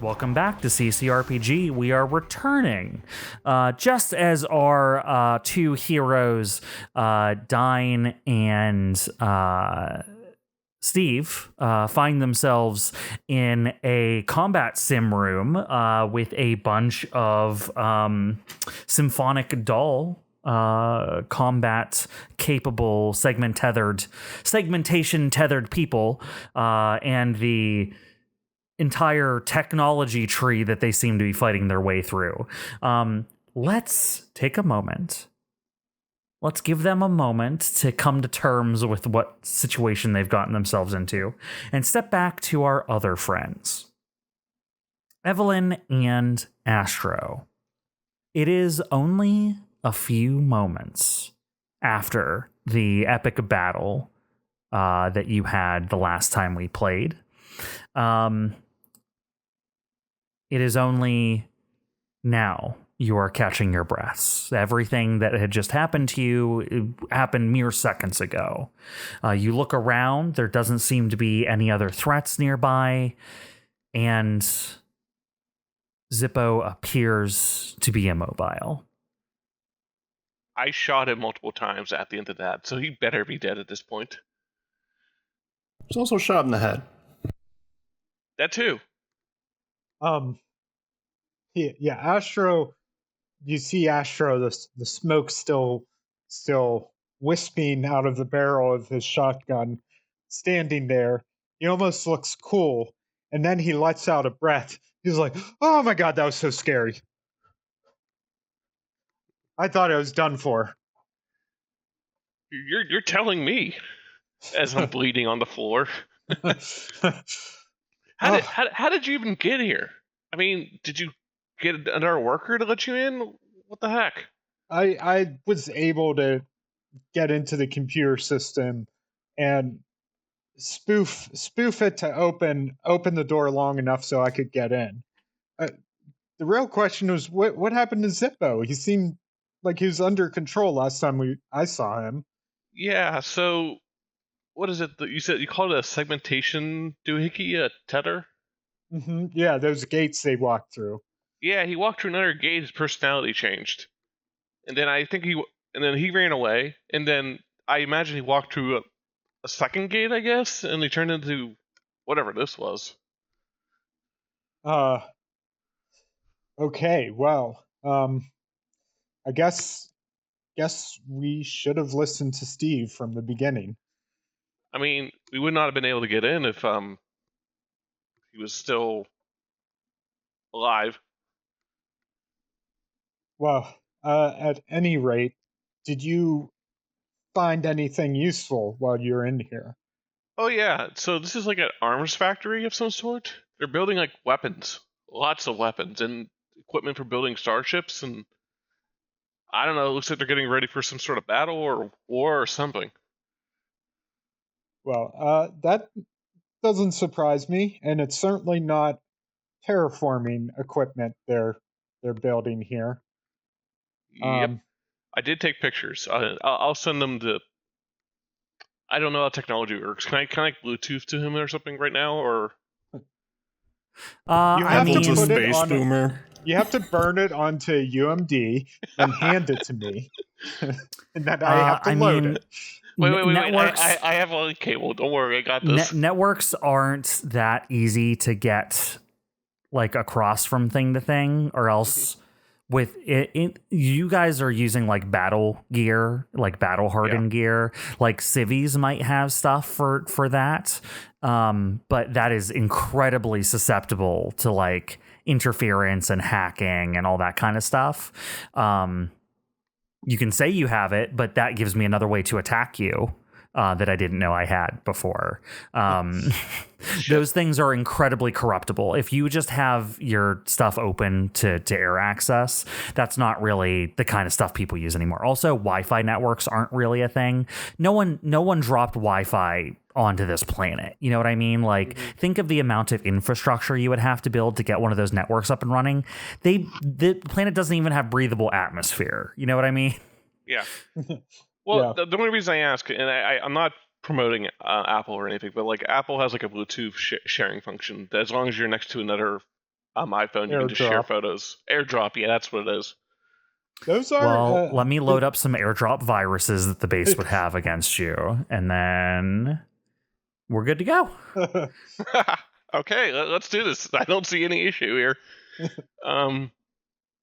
Welcome back to CCRPG. We are returning. Just as our two heroes, Dyne and Steve, find themselves in a combat sim room with a bunch of symphonic doll combat capable segmentation tethered people and the entire technology tree that they seem to be fighting their way through. Let's take a moment. Let's give them a moment to come to terms with what situation they've gotten themselves into and step back to our other friends, Evelene and Astro. It is only a few moments after the epic battle that you had the last time we played. It is only now you are catching your breaths. Everything that had just happened to you happened mere seconds ago. You look around, there doesn't seem to be any other threats nearby, and Zippo appears to be immobile. I shot him multiple times at the end of that, so he better be dead at this point. He's also shot in the head. That too. Yeah, Astro, you see Astro, the smoke still wisping out of the barrel of his shotgun, standing there. He almost looks cool, and then he lets out a breath. He's like, oh my god, that was so scary. I thought I was done for. You're telling me, as I'm bleeding on the floor. How did you even get here? I mean, did you get another worker to let you in? What the heck? I was able to get into the computer system and spoof it to open the door long enough so I could get in. The real question was what happened to Zippo? He seemed like he was under control last time I saw him. Yeah, so what is it that you said? You called it a segmentation doohickey, a tether? Mm-hmm. Yeah, those gates they walked through. Yeah, he walked through another gate. His personality changed, and then he ran away, and then I imagine he walked through a second gate, I guess, and he turned into whatever this was. Okay, well, I guess we should have listened to Steve from the beginning. I mean, we would not have been able to get in if he was still alive. Well, at any rate, did you find anything useful while you were in here? Oh yeah, so this is like an arms factory of some sort. They're building like weapons, lots of weapons, and equipment for building starships, and I don't know, it looks like they're getting ready for some sort of battle or war or something. Well, that doesn't surprise me, and it's certainly not terraforming equipment they're building here. Yep, I did take pictures. I'll send them to. I don't know how technology works. Can I Bluetooth to him or something right now, or? You have to put Space Boomer. You have to burn it onto UMD and hand it to me, and then I have to load it. Wait. Networks, I have a cable. Don't worry, I got this. Networks aren't that easy to get like across from thing to thing, or else with it you guys are using like battle gear, like battle hardened gear. Like civvies might have stuff for that, but that is incredibly susceptible to like interference and hacking and all that kind of stuff. You can say you have it, but that gives me another way to attack you that I didn't know I had before. Those things are incredibly corruptible. If you just have your stuff open to air access, that's not really the kind of stuff people use anymore. Also, Wi-Fi networks aren't really a thing. No one dropped Wi-Fi onto this planet. You know what I mean? Like, think of the amount of infrastructure you would have to build to get one of those networks up and running. The planet doesn't even have breathable atmosphere. You know what I mean? Yeah. Well, the only reason I ask, and I'm not promoting Apple or anything, but like Apple has like a Bluetooth sharing function that as long as you're next to another my phone. You can just share AirDrop. photos. AirDrop, yeah, that's what it is. Those are. Well, let me load up some airdrop viruses that the base would have against you, and then we're good to go. Okay, let's do this. I don't see any issue here.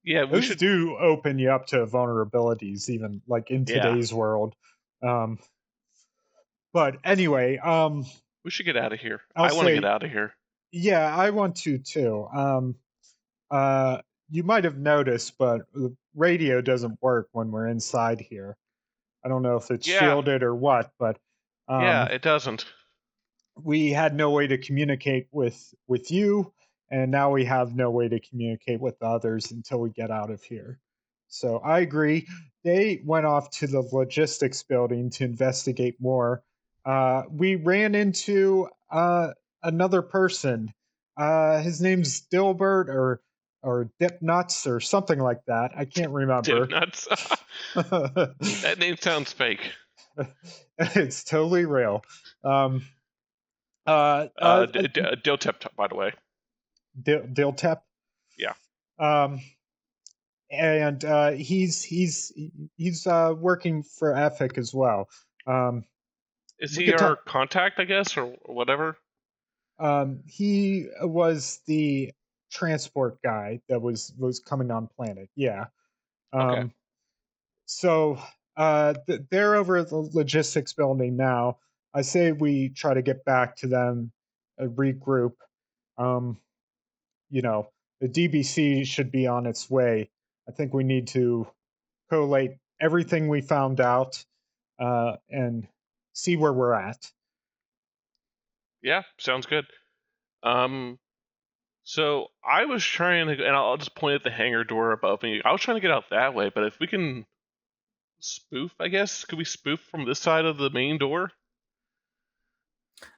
Yeah, we Those should do open you up to vulnerabilities, even like in today's world. But anyway, we should get out of here. I'll I want to say- get out of here. yeah, I want to too. You might have noticed, but the radio doesn't work when we're inside here. I don't know if it's Yeah. shielded or what, but Yeah, it doesn't. we had no way to communicate with you, and now we have no way to communicate with others until we get out of here. So I agree. They went off to the logistics building to investigate more. We ran into another person. His name's Dilbert or Dip Nuts or something like that. I can't remember. Dip nuts. That name sounds fake. It's totally real. Diltep, by the way. Diltep. Yeah. And he's working for Ethic as well. Is we he could our contact, I guess, or whatever? He was the transport guy that was coming on planet. Yeah. Okay. So they're over at the logistics building now. I say we try to get back to them, regroup. You know, the DBC should be on its way. I think we need to collate everything we found out and see where we're at. Yeah, sounds good. So I was trying to, and I'll just point at the hangar door above me. I was trying to get out that way, but if we can spoof, I guess, could we spoof from this side of the main door?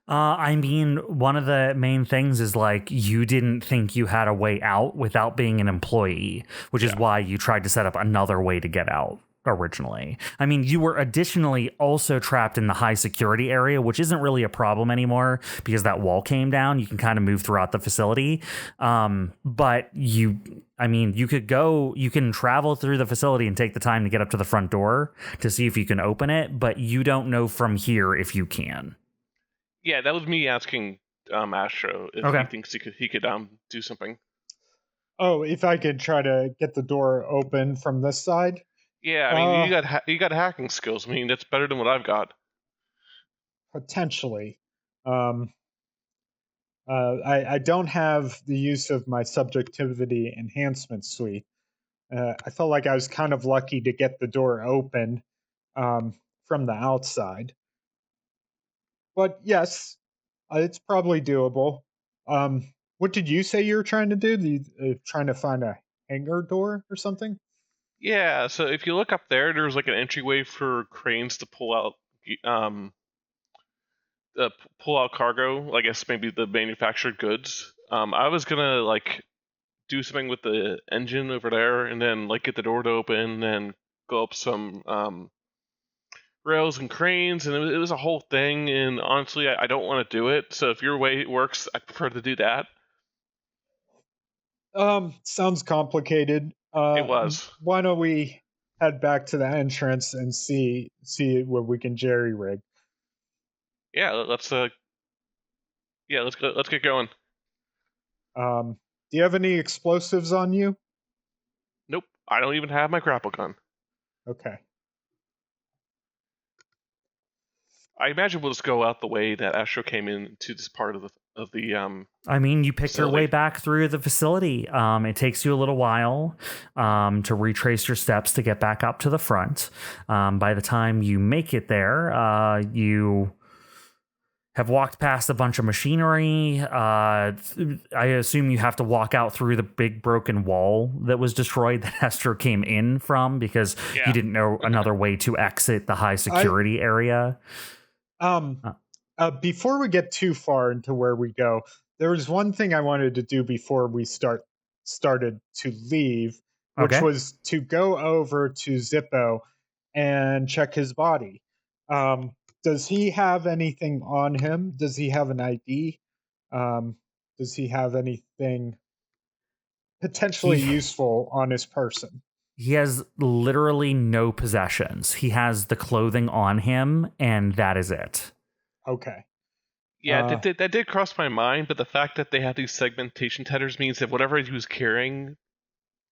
I mean, one of the main things is like you didn't think you had a way out without being an employee, which is why you tried to set up another way to get out originally. I mean, you were additionally also trapped in the high security area, which isn't really a problem anymore because that wall came down. You can kind of move throughout the facility. But you can travel through the facility and take the time to get up to the front door to see if you can open it, but you don't know from here if you can. Yeah, that was me asking Astro if he thinks he could do something. Oh, if I could try to get the door open from this side? Yeah, I mean, you got hacking skills. I mean, that's better than what I've got. Potentially. I don't have the use of my subjectivity enhancement suite. I felt like I was kind of lucky to get the door open from the outside. But yes, it's probably doable. What did you say you were trying to do? Trying to find a hangar door or something? Yeah, so if you look up there, there's like an entryway for cranes to pull out cargo. I guess maybe the manufactured goods. I was gonna like do something with the engine over there, and then like get the door to open, and then go up some rails and cranes, and it was a whole thing. And honestly, I don't want to do it. So if your way works, I prefer to do that. Sounds complicated. It was. Why don't we head back to the entrance and see what we can jerry rig? Yeah, let's go. Let's get going. Do you have any explosives on you? Nope, I don't even have my grapple gun. Okay. I imagine we'll just go out the way that Astro came into this part of the I mean, you picked your facility. way back through the facility. It takes you a little while to retrace your steps to get back up to the front. By the time you make it there, you have walked past a bunch of machinery. I assume you have to walk out through the big broken wall that was destroyed that Astro came in from because he didn't know another way to exit the high security area. Before we get too far into where we go, there was one thing I wanted to do before we started to leave, which was to go over to Zippo and check his body. Does he have anything on him? Does he have an ID? Does he have anything potentially He- useful on his person? He has literally no possessions. He has the clothing on him, and that is it. Okay. Yeah, Uh, that did cross my mind, but the fact that they have these segmentation tethers means that whatever he was carrying,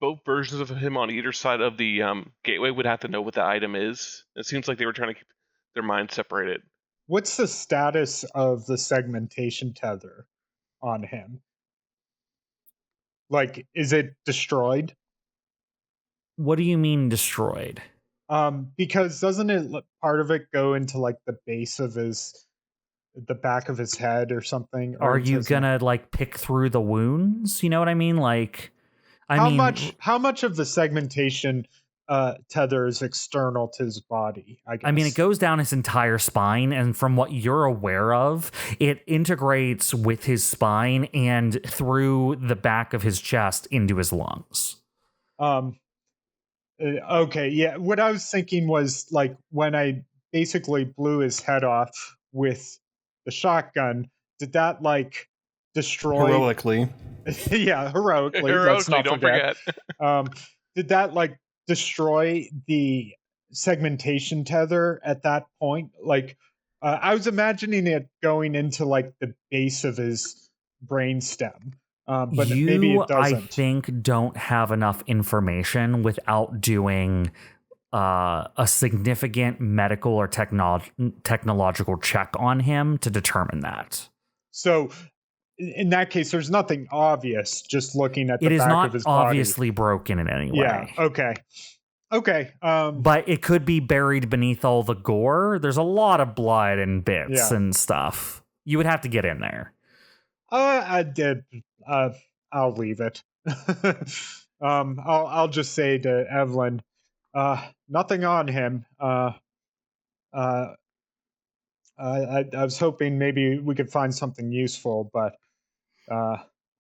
both versions of him on either side of the gateway would have to know what the item is. It seems like they were trying to keep their minds separated. What's the status of the segmentation tether on him? Like, is it destroyed? What do you mean destroyed? Because doesn't it part of it go into like the base of the back of his head or something? Or Are into you his gonna like pick through the wounds? You know what I mean? Like, how much of the segmentation tether is external to his body? I guess. I mean, it goes down his entire spine, and from what you're aware of, it integrates with his spine and through the back of his chest into his lungs. Okay, yeah. What I was thinking was like when I basically blew his head off with the shotgun, did that like destroy Heroically. yeah, heroically. Let's Heroically, not don't forget. forget. Did that like destroy the segmentation tether at that point? Like, I was imagining it going into like the base of his brainstem, but maybe You, it I doesn't. think, don't have enough information without doing a significant medical or technological check on him to determine that. So, in that case, there's nothing obvious just looking at It the is back not of his obviously broken in any body. Yeah. way. Okay. Okay. But it could be buried beneath all the gore. There's a lot of blood and bits Yeah. and stuff. You would have to get in there. I did. I'll leave it. I'll just say to Evelyn, nothing on him. I was hoping maybe we could find something useful, but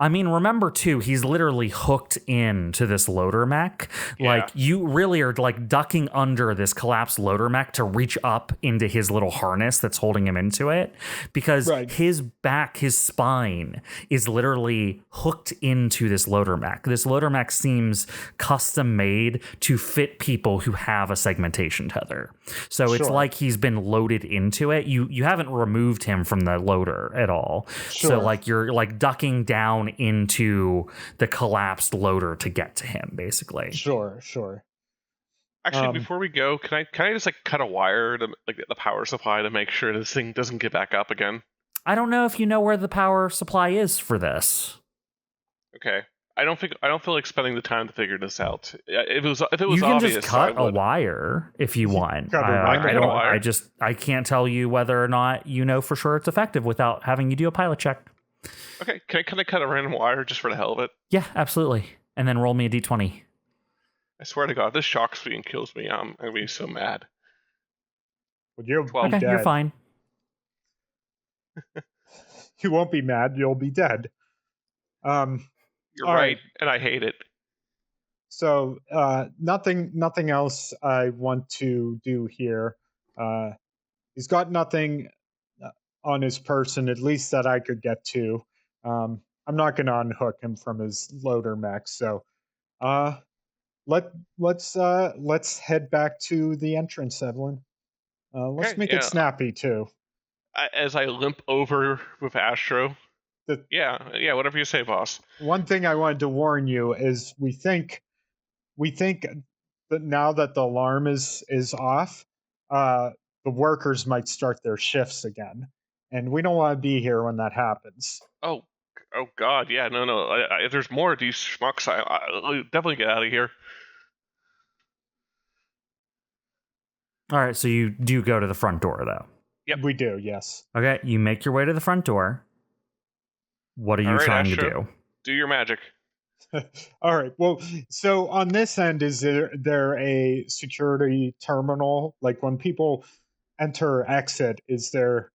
I mean, remember too, he's literally hooked into this loader mech. Like, Yeah. you really are like ducking under this collapsed loader mech to reach up into his little harness that's holding him into it, because Right. his back, his spine is literally hooked into this loader mech. This loader mech seems custom made to fit people who have a segmentation tether. So it's Sure. like he's been loaded into it. You haven't removed him from the loader at all. Sure. So like you're like ducking down into the collapsed loader to get to him, basically. Sure. Actually, before we go, can I just like cut a wire to like the power supply to make sure this thing doesn't get back up again? I don't know if you know where the power supply is for this. Okay. I don't feel like spending the time to figure this out. If it was You can obvious, just cut I a would. wire if you want. Cut a wire. I Cut a don't. wire. I can't tell you whether or not you know for sure it's effective without having you do a pilot check. Okay, can I cut a random wire just for the hell of it? Yeah, absolutely. And then roll me a d20. I swear to God, if this shocks me and kills me, I'm gonna be so mad. Well, you'll be 12. Okay, you're dead. fine. You won't be mad. You'll be dead. You're All right, and I hate it. So nothing else I want to do here. He's got nothing on his person, at least that I could get to. I'm not going to unhook him from his loader mech. So let's head back to the entrance, Evelyn. Let's Okay, make yeah. it snappy too. As I limp over with Astro. The- Yeah, whatever you say, boss. One thing I wanted to warn you is we think that now that the alarm is off, the workers might start their shifts again, and we don't want to be here when that happens. Oh God, yeah, no. If there's more of these schmucks, I'll definitely get out of here. All right, so you do go to the front door, though. Yep. We do, yes. Okay, you make your way to the front door. What are you All right, trying to Astro. do? Do your magic. All right. Well, so on this end, is there a security terminal? Like when people enter or exit, is there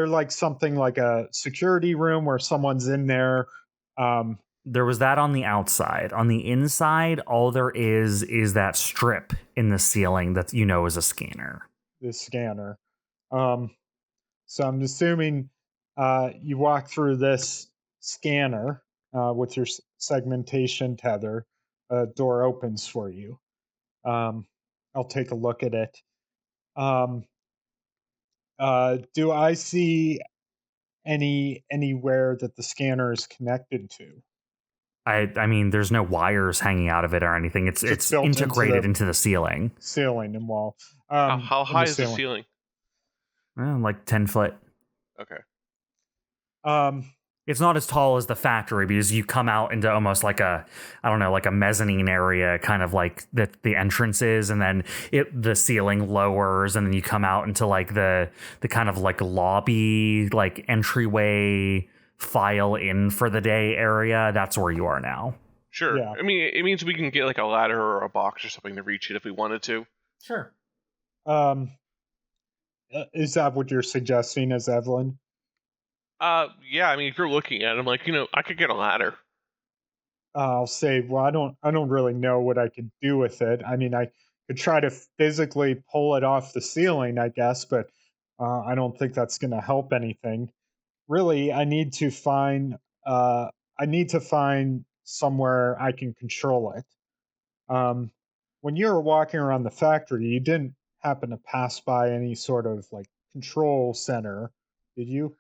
like something like a security room where someone's in there? There was that on the outside. On the inside, all there is that strip in the ceiling that you know is a scanner. The scanner. So I'm assuming you walk through this scanner with your segmentation tether, door opens for you. I'll take a look at it. Do I see anywhere that the scanner is connected to? I mean, there's no wires hanging out of it or anything. It's built into integrated the- into the ceiling. Ceiling and wall. How in high is the ceiling? Like 10 foot. Okay. It's not as tall as the factory because you come out into almost like a, I don't know, like a mezzanine area, kind of like the entrance is, and then the ceiling lowers, and then you come out into like the kind of like lobby, like entryway, file in for the day area. That's where you are now. Sure. Yeah. I mean, it means we can get like a ladder or a box or something to reach it if we wanted to. Sure. Is that what you're suggesting as Evelyn? Yeah. I mean, if you're looking at it, I'm like, I could get a ladder. I'll say, well, I don't really know what I could do with it. I mean, I could try to physically pull it off the ceiling, I guess, but I don't think that's going to help anything. Really, I need to find somewhere I can control it. When you were walking around the factory, you didn't happen to pass by any sort of like control center, did you?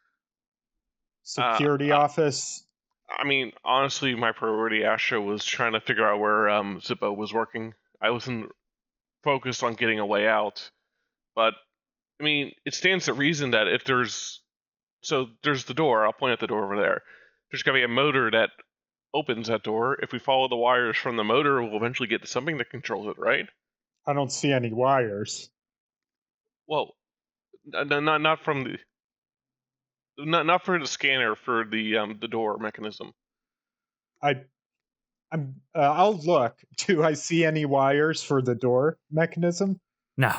Security office? I mean, honestly, my priority, Astro, was trying to figure out where Zippo was working. I wasn't focused on getting a way out. But, I mean, it stands to reason that if there's the door, I'll point at the door over there. There's going to be a motor that opens that door. If we follow the wires from the motor, we'll eventually get to something that controls it, right? I don't see any wires. Well, not from the... Not for the scanner, for the door mechanism. I'll look. Do I see any wires for the door mechanism? No.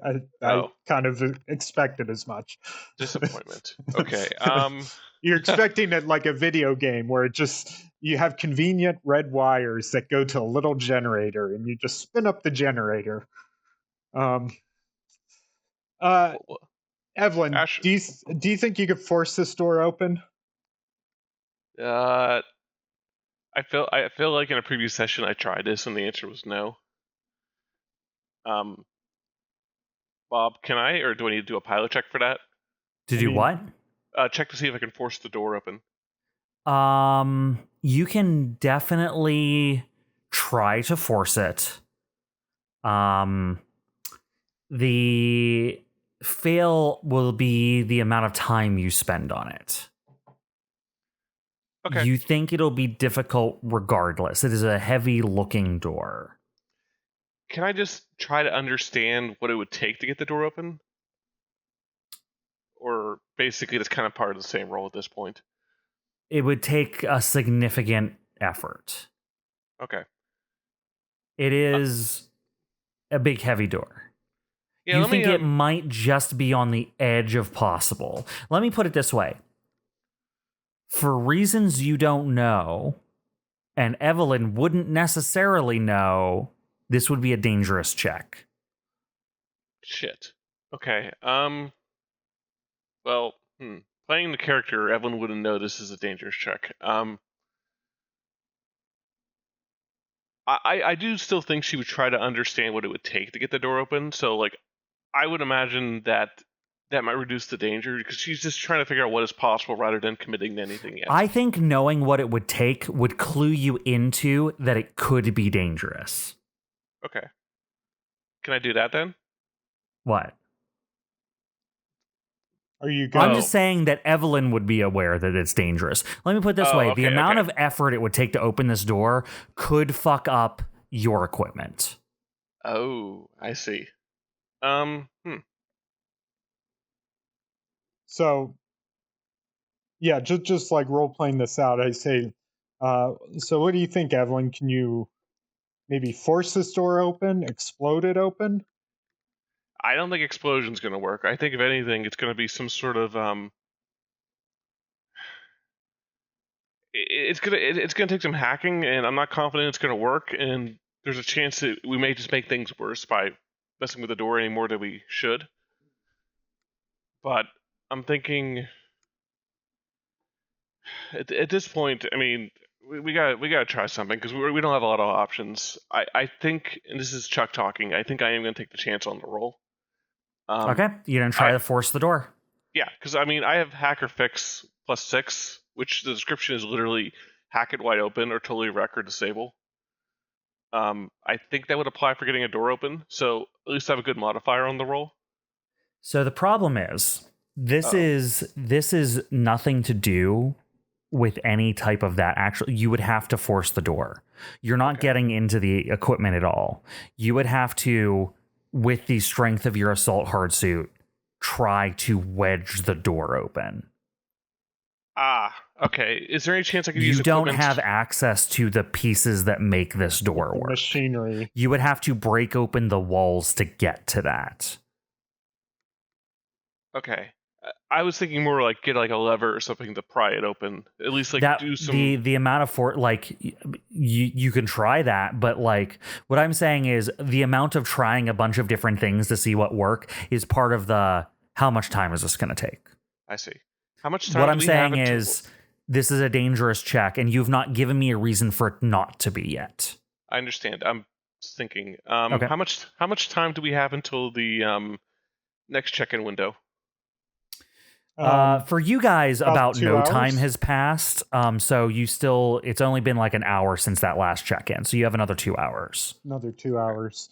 I kind of expected as much. Disappointment. Okay. You're expecting it like a video game where you have convenient red wires that go to a little generator and you just spin up the generator. Evelyn, do you think you could force this door open? I feel like in a previous session I tried this and the answer was no. Bob, can I, or do I need to do a pilot check for that? What? Check to see if I can force the door open. You can definitely try to force it. The fail will be the amount of time you spend on it. Okay. You think it'll be difficult regardless. It is a heavy looking door. Can I just try to understand what it would take to get the door open? Or basically it's kind of part of the same role at this point? It would take a significant effort. Okay. It is a big, heavy door. Yeah, you think it might just be on the edge of possible. Let me put it this way. For reasons you don't know, and Evelyn wouldn't necessarily know, this would be a dangerous check. Shit. Okay. Well, playing the character, Evelyn wouldn't know this is a dangerous check. I do still think she would try to understand what it would take to get the door open. So, like, I would imagine that might reduce the danger because she's just trying to figure out what is possible rather than committing to anything yet. I think knowing what it would take would clue you into that it could be dangerous. Okay. Can I do that then? What? Are you going? I'm just saying that Evelyn would be aware that it's dangerous. Let me put it this way. The amount of effort it would take to open this door could fuck up your equipment. Oh, I see. So, yeah, just like role playing this out, I say, so what do you think, Evelyn? Can you maybe force this door open, explode it open? I don't think explosion's going to work. I think if anything, it's going to be some sort of it's gonna take some hacking, and I'm not confident it's going to work. And there's a chance that we may just make things worse by messing with the door any more than we should. But I'm thinking at this point, I mean, we gotta try something because we don't have a lot of options. I think, and this is Chuck talking. I think I am gonna take the chance on the roll. Okay, you're gonna try to force the door. Yeah, because I mean I have hacker fix +6, which the description is literally hack it wide open or totally wreck or disable. I think that would apply for getting a door open, so at least have a good modifier on the roll. So the problem is this is nothing to do with any type of that. Actually, you would have to force the door. You're not getting into the equipment at all. You would have to, with the strength of your assault hardsuit, try to wedge the door open. Okay. Is there any chance I could use You don't equipment? have access to the pieces that make this door work. Machinery. You would have to break open the walls to get to that. Okay. I was thinking more like get like a lever or something to pry it open. At least like That, do some. the amount of you can try that, but like what I'm saying is the amount of trying a bunch of different things to see what work is part of the how much time is this going to take. I see. How much time? What do I'm we saying have is this is a dangerous check, and you've not given me a reason for it not to be yet. I understand. I'm thinking. Okay. How much time do we have until the next check-in window? For you guys, about 2 no hours? time has passed. So it's only been like an hour since that last check-in. So you have another 2 hours. Another 2 hours.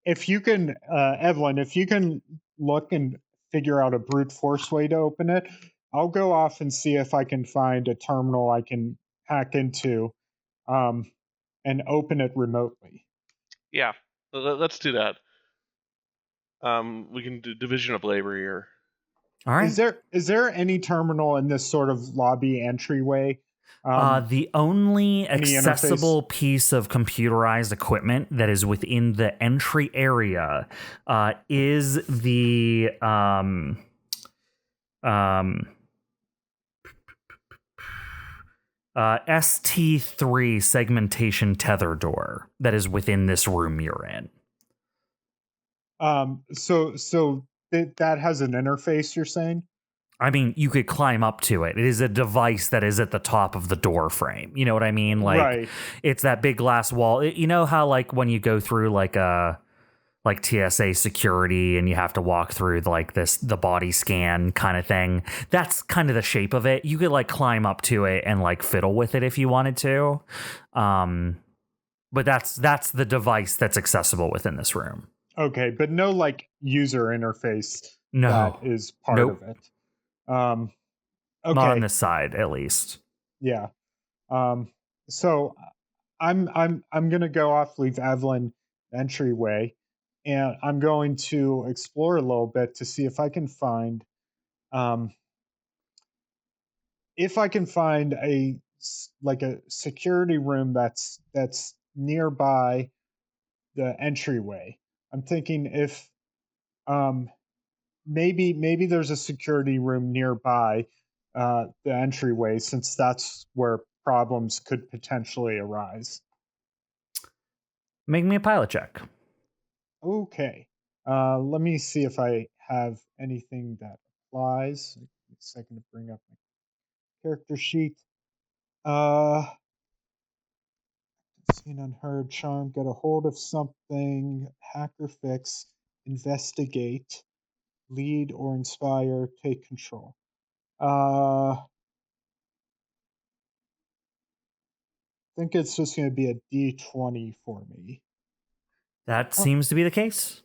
If you can, Evelyn, if you can look and figure out a brute force way to open it, I'll go off and see if I can find a terminal I can hack into, and open it remotely. Yeah, let's do that. We can do division of labor here. All right. Is there any terminal in this sort of lobby entryway? The only any accessible piece of computerized equipment that is within the entry area is the ST3 segmentation tether door that is within this room you're in. So that has an interface, you're saying? I mean, you could climb up to it. It is a device that is at the top of the door frame. You know what I mean? Like, Right. It's that big glass wall. You know how, like, when you go through like TSA security and you have to walk through the body scan kind of thing. That's kind of the shape of it. You could like climb up to it and like fiddle with it if you wanted to. But that's the device that's accessible within this room. Okay, but no like user interface No. that is part Nope. of it. Okay. Not on this side, at least. Yeah. So I'm gonna go off, leave Evelyn entryway, and I'm going to explore a little bit to see if I can find a security room that's nearby the entryway. I'm thinking if maybe there's a security room nearby the entryway, since that's where problems could potentially arise. Make me a pilot check. Okay. Let me see if I have anything that applies. Give me a second to bring up my character sheet. Seen, unheard, charm, get a hold of something, hacker fix, investigate, lead or inspire, take control. I think it's just going to be a D20 for me. That seems to be the case.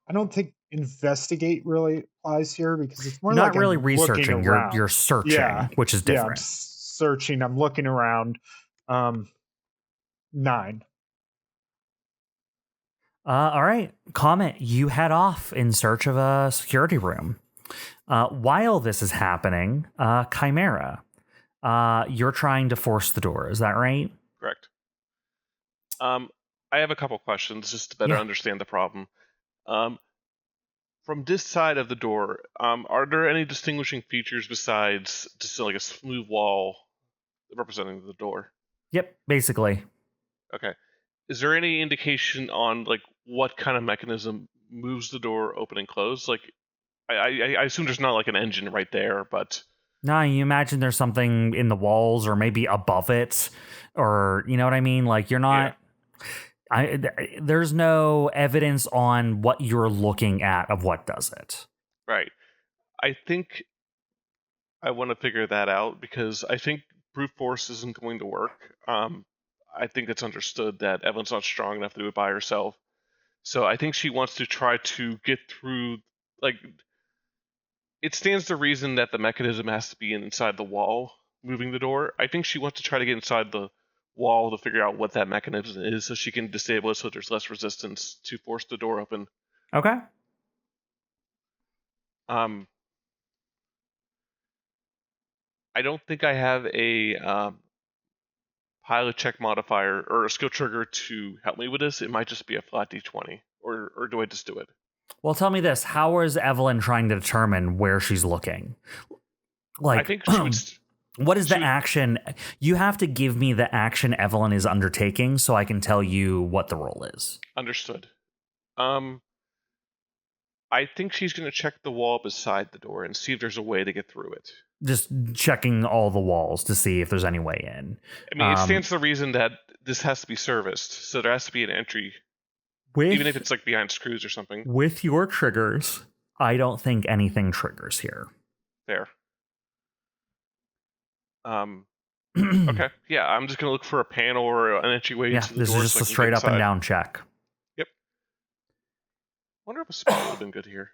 I don't think investigate really applies here because it's more Not like really I'm researching. looking around. You're searching, Yeah. which is Yeah, I'm different. searching. I'm looking around. 9. All right, Comet, you head off in search of a security room. While this is happening, Chimera, you're trying to force the door. Is that right? Correct. I have a couple questions just to better understand the problem. From this side of the door, are there any distinguishing features besides just like a smooth wall representing the door? Yep, basically. Okay. Is there any indication on like what kind of mechanism moves the door open and close? Like, I assume there's not like an engine right there, but No, you imagine there's something in the walls or maybe above it, or you know what I mean? Like you're not. There's no evidence on what you're looking at of what does it. Right. I think I want to figure that out because I think brute force isn't going to work. I think it's understood that Evelyn's not strong enough to do it by herself. So I think she wants to try to get through, like, it stands to reason that the mechanism has to be inside the wall, moving the door. I think she wants to try to get inside the wall to figure out what that mechanism is so she can disable it so there's less resistance to force the door open. Okay. I don't think I have a pilot check modifier or a skill trigger to help me with this. It might just be a flat d20, or do I just do it? Well, tell me this: how is Evelyn trying to determine where she's looking? Like, I think she would. What is the action? You have to give me the action Evelyn is undertaking so I can tell you what the role is. Understood. I think she's going to check the wall beside the door and see if there's a way to get through it. Just checking all the walls to see if there's any way in. I mean, it stands to the reason that this has to be serviced, so there has to be an entry, even if it's like behind screws or something. With your triggers, I don't think anything triggers here. Fair. Okay, yeah, I'm just gonna look for a panel or an entryway into the door. This is just a straight up and down check. Yep. Wonder if a spot would have been good here.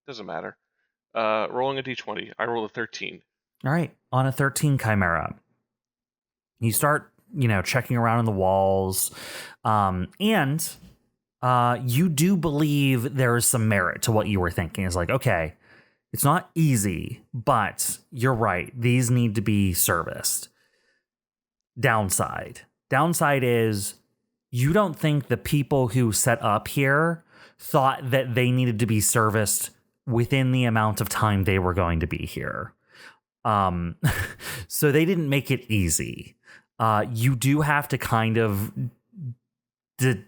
Doesn't matter. Rolling a d20. I roll a 13. All right, on a 13 Chimera, you start, checking around in the walls, and you do believe there is some merit to what you were thinking. It's like, okay, it's not easy, but you're right. These need to be serviced. Downside is you don't think the people who set up here thought that they needed to be serviced within the amount of time they were going to be here. So they didn't make it easy. You do have to kind of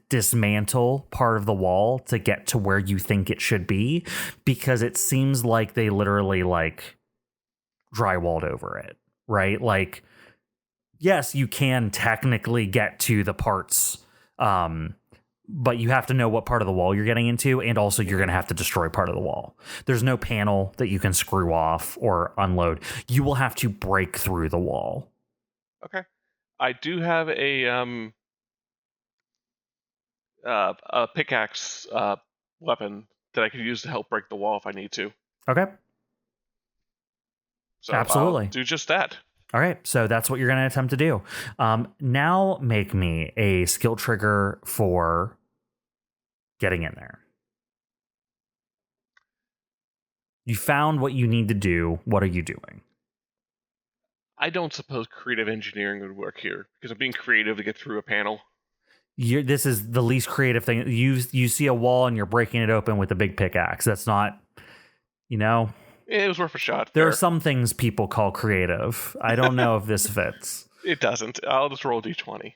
dismantle part of the wall to get to where you think it should be, because it seems like they literally drywalled over it, right? Like, yes, you can technically get to the parts, but you have to know what part of the wall you're getting into, and also you're going to have to destroy part of the wall. There's no panel that you can screw off or unload. You will have to break through the wall. Okay. I do have a pickaxe weapon that I could use to help break the wall if I need to. Okay. So absolutely. I'll do just that. All right, so that's what you're going to attempt to do. Now make me a skill trigger for getting in there. You found what you need to do. What are you doing? I don't suppose creative engineering would work here, because I'm being creative to get through a panel. This is the least creative thing. You see a wall and you're breaking it open with a big pickaxe. That's not, It was worth a shot. There are some things people call creative. I don't know if this fits. It doesn't. I'll just roll d20.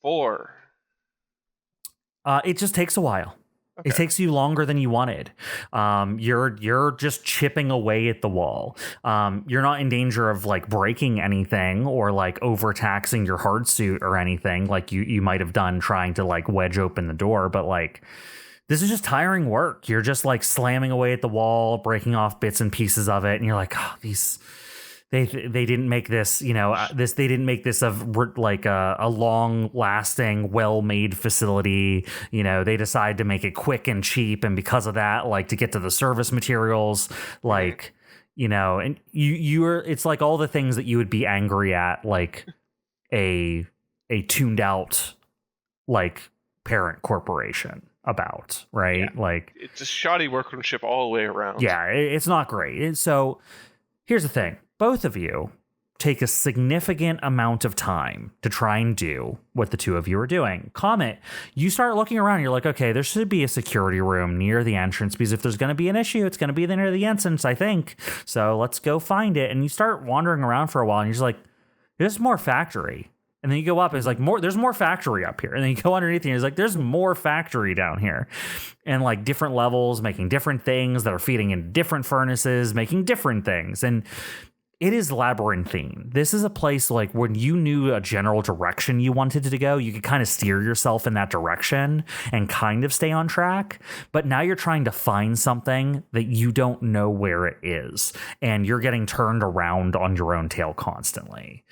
4. It just takes a while. Okay. It takes you longer than you wanted. You're just chipping away at the wall. You're not in danger of breaking anything or overtaxing your hard suit or anything like you might have done trying to wedge open the door, but this is just tiring work. You're just slamming away at the wall, breaking off bits and pieces of it, and you're like, oh, they didn't make this, they didn't make this a long lasting, well made facility. They decide to make it quick and cheap, and because of that, to get to the service materials, and you're it's all the things that you would be angry at, a tuned out parent corporation about, right? Yeah. It's a shoddy workmanship all the way around. Yeah, it's not great. So here's the thing. Both of you take a significant amount of time to try and do what the two of you are doing. COMET, you start looking around. You're like, okay, there should be a security room near the entrance, because if there's going to be an issue, it's going to be near the entrance, I think. So let's go find it. And you start wandering around for a while, and you're just like, there's more factory. And then you go up, it's like there's more factory up here. And then you go underneath and it's like, there's more factory down here. And like different levels, making different things that are feeding into different furnaces, making different things. And it is labyrinthine. This is a place like when you knew a general direction you wanted to go, you could kind of steer yourself in that direction and kind of stay on track. But now you're trying to find something that you don't know where it is. And you're getting turned around on your own tail constantly.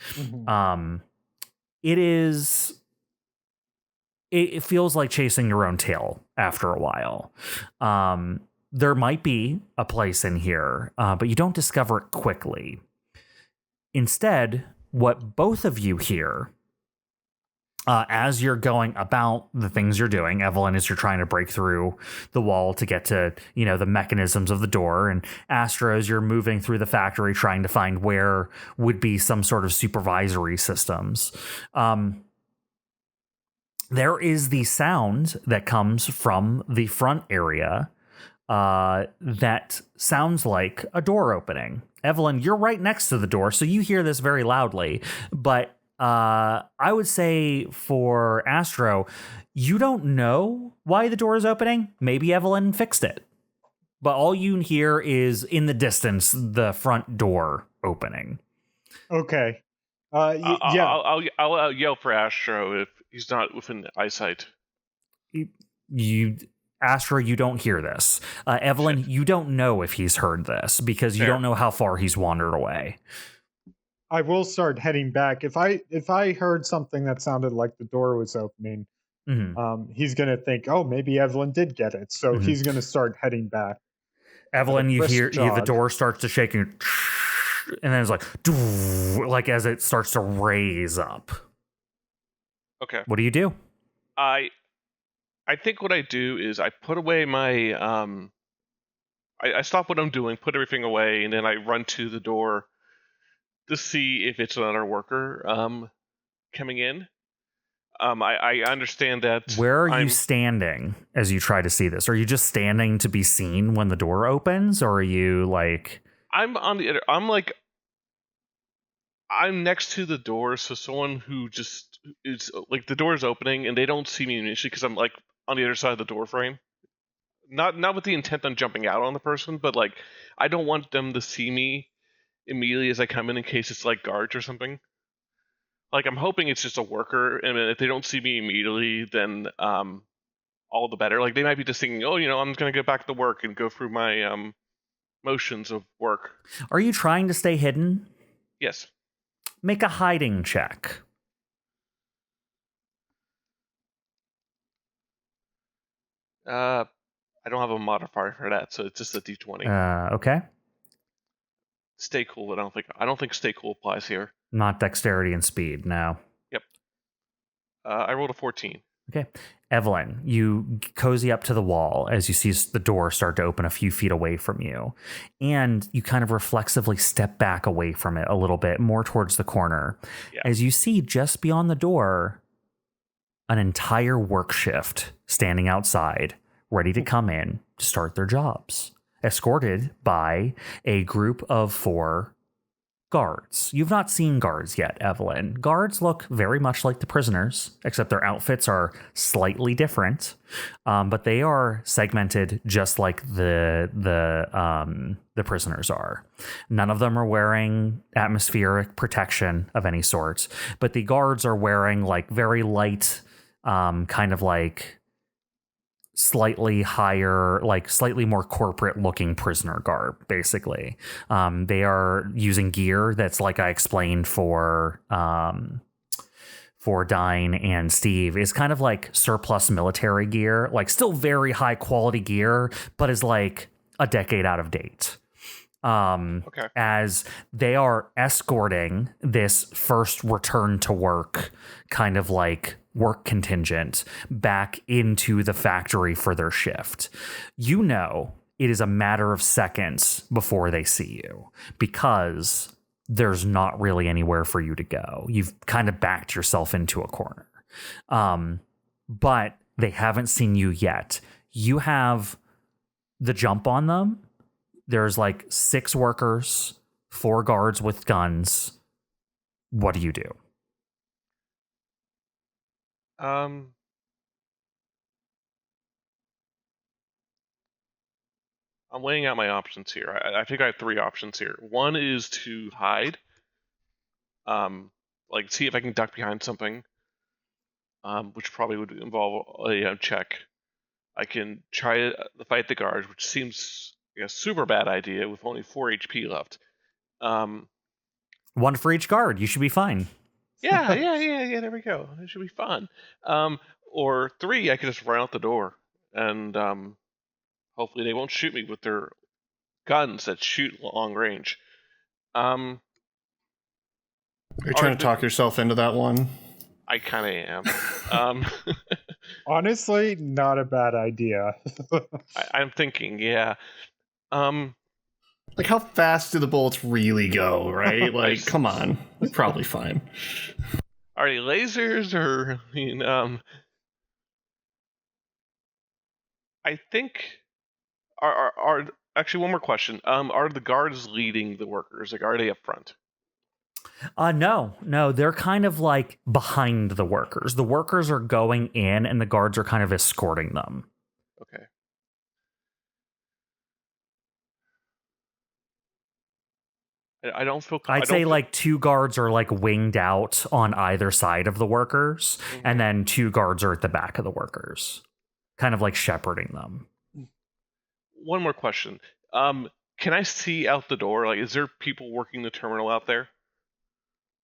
It feels like chasing your own tail after a while. There might be a place in here, but you don't discover it quickly. Instead, what both of you hear as you're going about the things you're doing, Evelyn, as you're trying to break through the wall to get to, the mechanisms of the door, and Astro, as you're moving through the factory trying to find where would be some sort of supervisory systems. There is the sound that comes from the front area that sounds like a door opening. Evelyn, you're right next to the door, so you hear this very loudly. But I would say for Astro, you don't know why the door is opening. Maybe Evelyn fixed it. But all you hear is, in the distance, the front door opening. Okay. I'll yell for Astro if he's not within eyesight. Astro, you don't hear this. Evelyn, you don't know if he's heard this because you don't know how far he's wandered away. I will start heading back. If I heard something that sounded like the door was opening, he's going to think, oh, maybe Evelyn did get it. So he's going to start heading back. Evelyn, you hear the door starts to shake and then it's like as it starts to raise up. Okay. What do you do? I think what I do is I put away my I stop what I'm doing, put everything away, and then I run to the door to see if it's another worker coming in. I understand that. Where are you standing as you try to see this? Are you just standing to be seen when the door opens, or are you like? I'm next to the door, so someone who just is like the door is opening and they don't see me initially because I'm like on the other side of the door frame. Not with the intent on jumping out on the person, but like I don't want them to see me immediately as I come in case it's like guards or something. Like I'm hoping it's just a worker, and if they don't see me immediately, then all the better. Like they might be just thinking, oh, I'm just gonna go back to work and go through my motions of work. Are you trying to stay hidden? Yes. Make a hiding check. I don't have a modifier for that, so it's just a D20. Okay. Stay cool. I don't think stay cool applies here. Not dexterity and speed, no. Yep. I rolled a 14. Okay. Evelyn, you cozy up to the wall as you see the door start to open a few feet away from you. And you kind of reflexively step back away from it a little bit, more towards the corner. Yeah. As you see just beyond the door, an entire work shift standing outside, ready to come in to start their jobs, escorted by a group of 4 guards. You've not seen guards yet, Evelyn. Guards look very much like the prisoners, except their outfits are slightly different, but they are segmented just like the prisoners are. None of them are wearing atmospheric protection of any sort, but the guards are wearing like very light, kind of like slightly higher, like slightly more corporate looking prisoner garb, basically. They are using gear that's like I explained for Dyne and Steve, is kind of like surplus military gear, like still very high quality gear, but is like a decade out of date. As they are escorting this first return to work kind of like work contingent back into the factory for their shift. It is a matter of seconds before they see you because there's not really anywhere for you to go. You've kind of backed yourself into a corner. But they haven't seen you yet. You have the jump on them. There's like 6 workers, 4 guards with guns. What do you do? Um, I'm weighing out my options here. I think I have 3 options here. One is to hide, like see if I can duck behind something, which probably would involve a check. I can try to fight the guards, which seems like a super bad idea with only 4 HP left. 1 for each guard. You should be fine. Yeah. There we go. It should be fun. Or 3, I could just run out the door, and hopefully they won't shoot me with their guns that shoot long range. Are you trying to talk yourself into that one? I kind of am. Honestly, not a bad idea. I'm thinking, yeah. Like, how fast do the bullets really go, right? Like, come on. They're probably fine. Are they lasers or, I think are actually one more question. Are the guards leading the workers? Like, are they up front? No, they're kind of like behind the workers. The workers are going in and the guards are kind of escorting them. Okay. I don't feel. I'd say like 2 guards are like winged out on either side of the workers, and then 2 guards are at the back of the workers, kind of like shepherding them. One more question. Can I see out the door? Like, is there people working the terminal out there?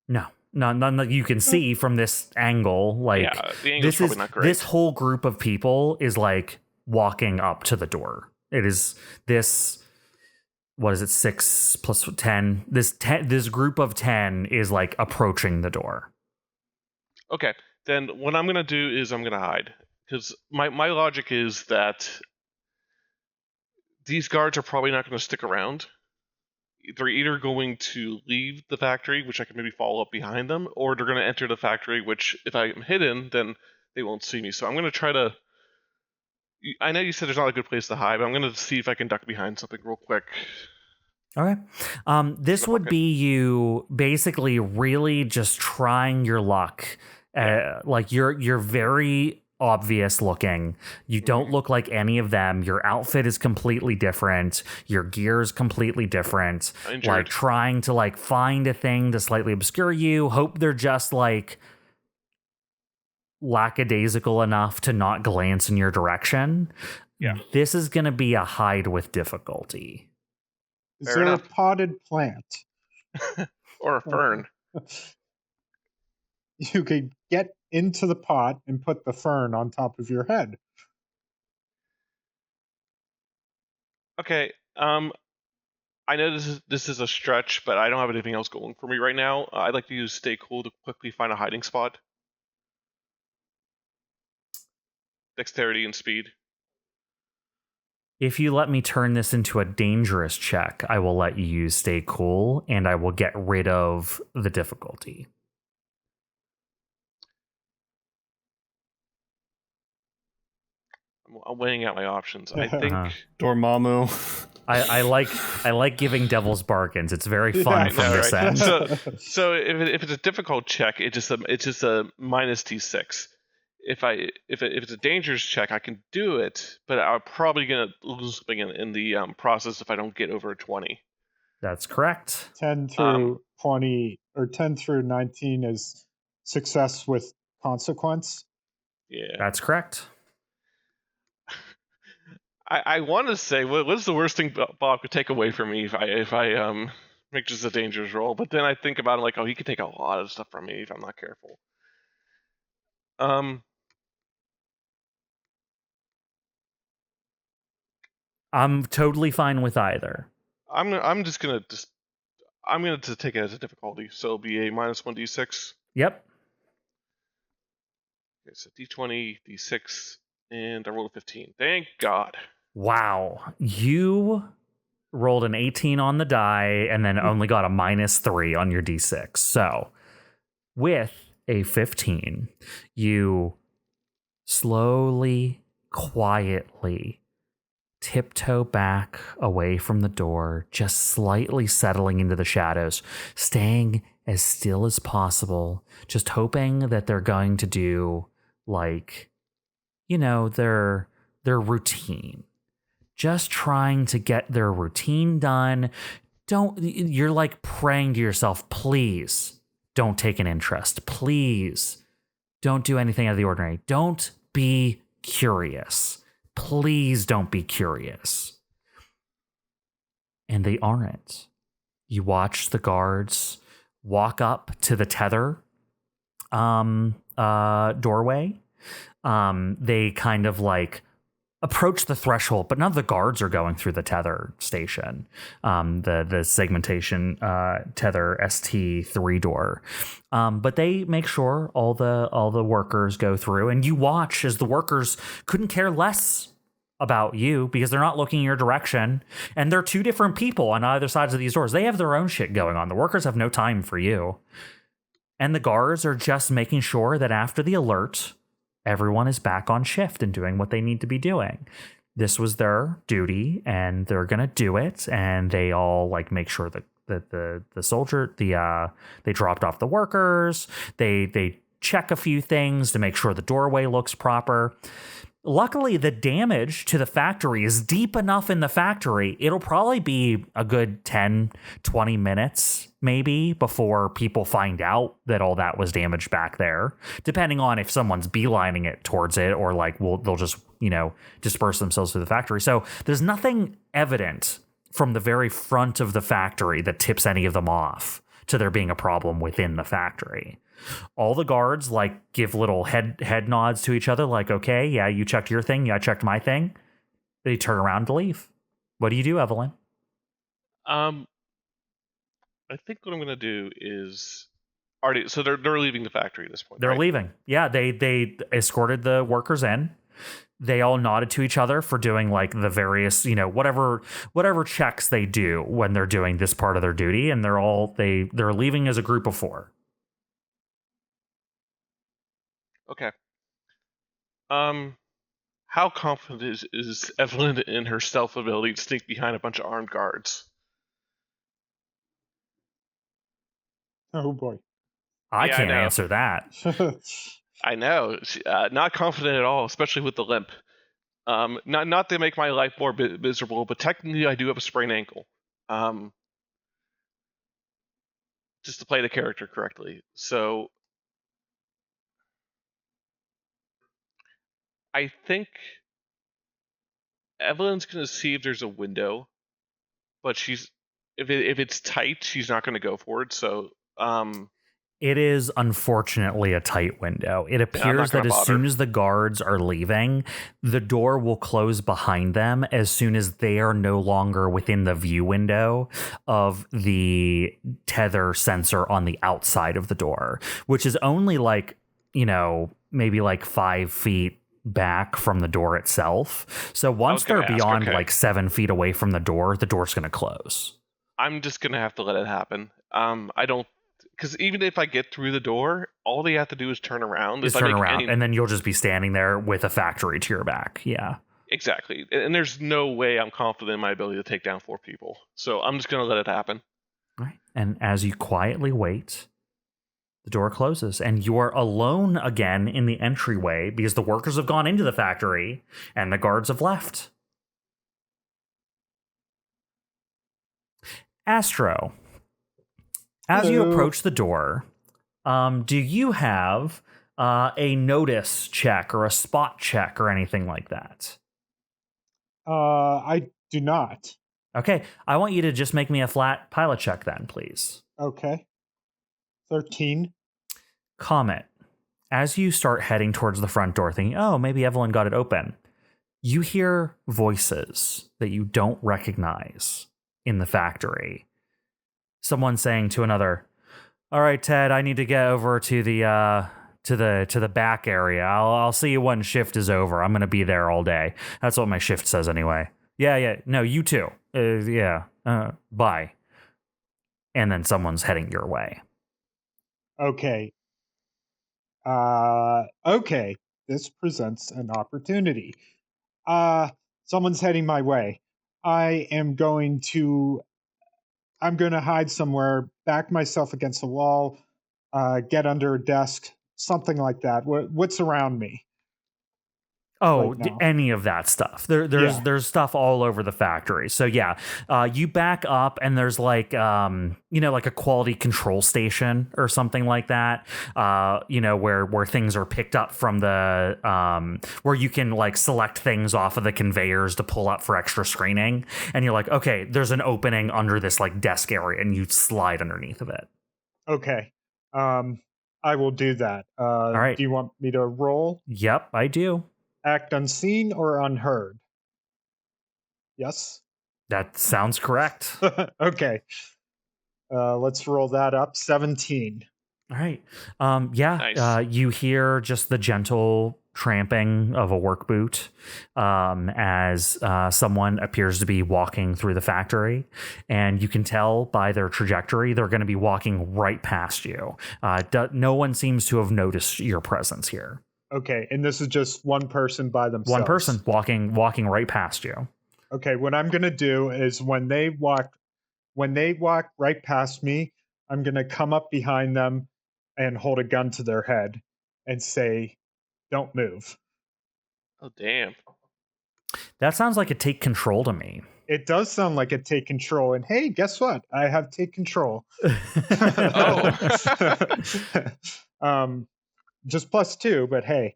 No, none that you can see from this angle. Like, yeah, the angle's probably not great. This whole group of people is like walking up to the door. It is this. What is it? 6 plus 10. This group of 10 is like approaching the door. Okay, then what I'm gonna do is I'm gonna hide, because my logic is that these guards are probably not going to stick around. They're either going to leave the factory, which I can maybe follow up behind them, or they're going to enter the factory, which if I'm hidden, then they won't see me. So I'm going to try to. I know you said there's not a good place to hide, but I'm going to see if I can duck behind something real quick. Okay. This would be you basically really just trying your luck. Like you're very obvious looking. You don't look like any of them. Your outfit is completely different. Your gear is completely different. Like trying to like find a thing to slightly obscure you. Hope they're just like lackadaisical enough to not glance in your direction. Yeah. This is going to be a hide with difficulty. Is there a potted plant? Or a fern? You could get into the pot and put the fern on top of your head. Okay. I know this is a stretch, but I don't have anything else going for me right now. I'd like to use Stay Cool to quickly find a hiding spot. Dexterity and speed. If you let me turn this into a dangerous check, I will let you use Stay Cool, and I will get rid of the difficulty. I'm weighing out my options. I think Dormammu. I like giving devil's bargains. It's very fun from this end. So if it's a difficult check, it's just a minus D6. If it's a dangerous check, I can do it, but I'm probably gonna lose something in the process if I don't get over a 20. That's correct. 10 through 20 or 10 through 19 is success with consequence. Yeah, that's correct. I want to say what is the worst thing Bob could take away from me if I make just a dangerous roll, but then I think about it like, oh, he could take a lot of stuff from me if I'm not careful. I'm totally fine with either. I'm gonna take it as a difficulty, so it'll be a minus 1d6. Yep. Okay, so d20, d6, and I rolled a 15. Thank God. Wow, you rolled an 18 on the die and then only got a -3 on your d6. So with a 15, you slowly, quietly tiptoe back away from the door, just slightly settling into the shadows, staying as still as possible, just hoping that they're going to do like, their routine. Just trying to get their routine done. You're like praying to yourself, please don't take an interest. Please don't do anything out of the ordinary. Don't be curious. Please don't be curious. And they aren't. You watch the guards walk up to the tether doorway. They kind of like approach the threshold, but none of the guards are going through the tether station, the segmentation tether ST3 door. But they make sure all the workers go through, and you watch as the workers couldn't care less about you because they're not looking your direction, and they're two different people on either sides of these doors. They have their own shit going on. The workers have no time for you. And the guards are just making sure that after the alert, everyone is back on shift and doing what they need to be doing. This was their duty, and they're gonna do it. And they all like make sure that the soldier they dropped off the workers. They check a few things to make sure the doorway looks proper. Luckily, the damage to the factory is deep enough in the factory. It'll probably be a good 10, 20 minutes maybe before people find out that all that was damaged back there, depending on if someone's beelining it towards it or like they'll just, disperse themselves through the factory. So there's nothing evident from the very front of the factory that tips any of them off to there being a problem within the factory. All the guards like give little head nods to each other, like, okay, yeah, you checked your thing, yeah, I checked my thing. They turn around to leave. What do you do, Evelyn? I think what I'm gonna do is already. So they're leaving the factory at this point. They're right? leaving. Yeah, they escorted the workers in. They all nodded to each other for doing like the various, whatever checks they do when they're doing this part of their duty, and they're leaving as a group of 4. Okay. How confident is Evelyn in her stealth ability to sneak behind a bunch of armed guards? Oh boy. I Yeah, I can't know. answer that. I know, not confident at all, especially with the limp. Not to make my life more miserable, but technically I do have a sprained ankle. Just to play the character correctly. So I think Evelyn's gonna see if there's a window, but if it's tight, she's not gonna go for it. So It is unfortunately a tight window. It appears that as soon as the guards are leaving, the door will close behind them as soon as they are no longer within the view window of the tether sensor on the outside of the door, which is only like, maybe like 5 feet back from the door itself. So once they're beyond like 7 feet away from the door's going to close. I'm just going to have to let it happen. Because even if I get through the door, all they have to do is turn around. And then you'll just be standing there with a factory to your back. Yeah. Exactly. And there's no way I'm confident in my ability to take down 4 people. So I'm just going to let it happen. Right. And as you quietly wait, the door closes and you're alone again in the entryway because the workers have gone into the factory and the guards have left. Astro, as you approach the door, do you have a notice check or a spot check or anything like that? I do not. Okay, I want you to just make me a flat pilot check then, please. Okay. 13. COMET, as you start heading towards the front door thinking, oh, maybe Evelyn got it open, you hear voices that you don't recognize in the factory. Someone saying to another, all right, Ted, I need to get over to the back area. I'll see you when shift is over. I'm going to be there all day. That's what my shift says anyway. Yeah. No, you too. Bye. And then someone's heading your way. Okay. Okay. This presents an opportunity. Someone's heading my way. I'm going to hide somewhere, back myself against the wall, get under a desk, something like that. What's around me? Oh, right now? any of that stuff. There's stuff all over the factory. So yeah, you back up and there's like like a quality control station or something like that. Where things are picked up from the where you can like select things off of the conveyors to pull up for extra screening. And you're like, okay, there's an opening under this like desk area, and you slide underneath of it. Okay. I will do that. All right. Do you want me to roll? Yep, I do. Act unseen or unheard? Yes? That sounds correct. Okay. Let's roll that up. 17. All right. Nice. You hear just the gentle tramping of a work boot as someone appears to be walking through the factory, and you can tell by their trajectory they're going to be walking right past you. No one seems to have noticed your presence here. Okay, and this is just one person by themselves. One person walking right past you. Okay, what I'm going to do is when they walk right past me, I'm going to come up behind them and hold a gun to their head and say, "Don't move." Oh, damn. That sounds like a take control to me. It does sound like a take control. And hey, guess what? I have take control. Just +2, but hey.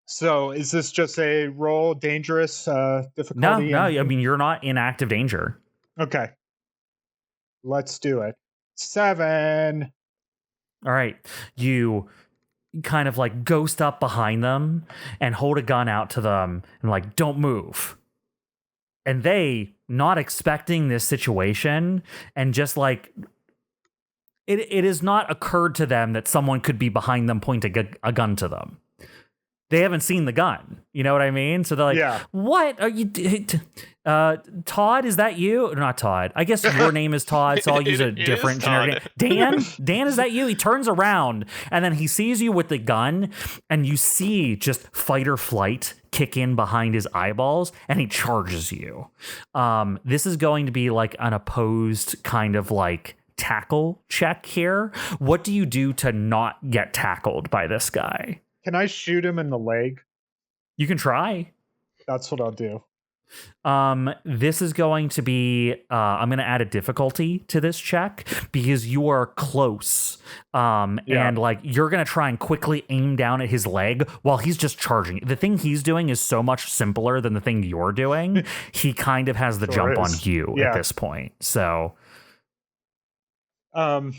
So is this just a roll, dangerous, difficulty? No. I mean, you're not in active danger. Okay. Let's do it. 7. All right. You kind of like ghost up behind them and hold a gun out to them and like, don't move. And they, not expecting this situation, and just like it has not occurred to them that someone could be behind them pointing a gun to them. They haven't seen the gun. You know what I mean? So they're like, Yeah. What are you Todd, is that you? Or not Todd. I guess your name is Todd, so I'll use a different generic name. Dan, is that you? He turns around and then he sees you with the gun, and you see just fight or flight kick in behind his eyeballs, and he charges you. This is going to be like an opposed kind of like tackle check here. What do you do to not get tackled by this guy? Can I shoot him in the leg? You can try. That's what I'll do. This is going to be, I'm going to add a difficulty to this check because you are close. And like, you're going to try and quickly aim down at his leg while he's just charging. The thing he's doing is so much simpler than the thing you're doing. He kind of has the jump on you at this point. So, too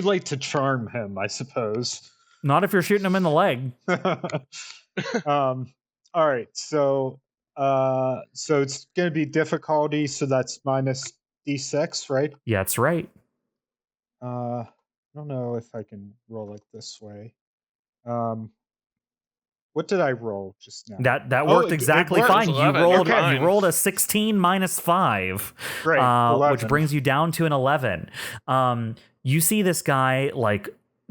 late to charm him, I suppose. Not if you're shooting him in the leg. All right, so it's going to be difficulty, so that's -d6, right? Yeah, that's right. I don't know if I can roll it this way. What did I roll just now? That worked exactly fine. You rolled a 16 minus 5, right, which brings you down to an 11. You see this guy like,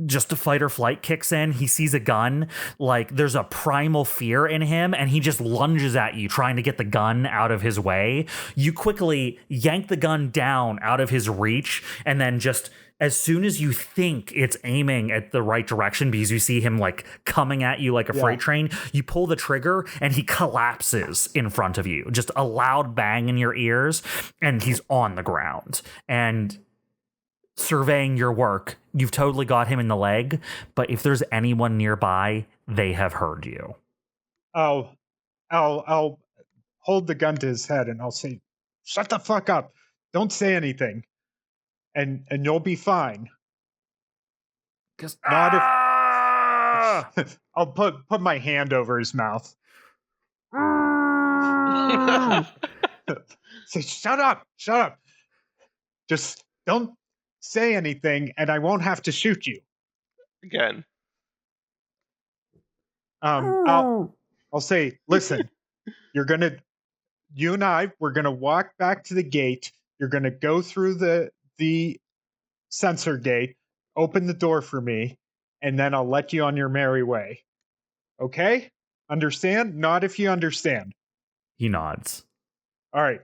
just a fight or flight kicks in. He sees a gun, like there's a primal fear in him, and he just lunges at you, trying to get the gun out of his way. You quickly yank the gun down out of his reach, and then just as soon as you think it's aiming at the right direction, because you see him like coming at you like a freight train, you pull the trigger and he collapses in front of you. Just a loud bang in your ears, and he's on the ground. And surveying your work, you've totally got him in the leg, but if there's anyone nearby, they have heard you. I'll hold the gun to his head and I'll say, "Shut the fuck up. Don't say anything. And you'll be fine." Not if I'll put my hand over his mouth. Say, shut up. Just don't say anything and I won't have to shoot you. Again. I'll say, "Listen, you and I, we're gonna walk back to the gate. You're gonna go through the sensor gate, open the door for me, and then I'll let you on your merry way. Okay? Understand? Nod if you understand." He nods. All right,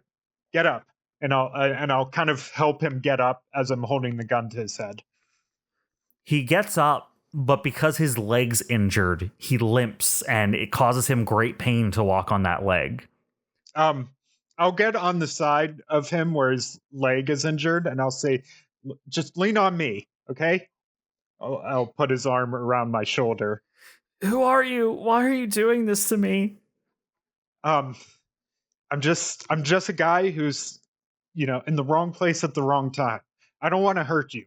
get up. And I'll kind of help him get up as I'm holding the gun to his head. He gets up but because his leg's injured, he limps, and it causes him great pain to walk on that leg. I'll get on the side of him where his leg is injured, and I'll say, just lean on me, okay? I'll put his arm around my shoulder. Who are you? Why are you doing this to me? I'm just a guy who's, in the wrong place at the wrong time. I don't want to hurt you.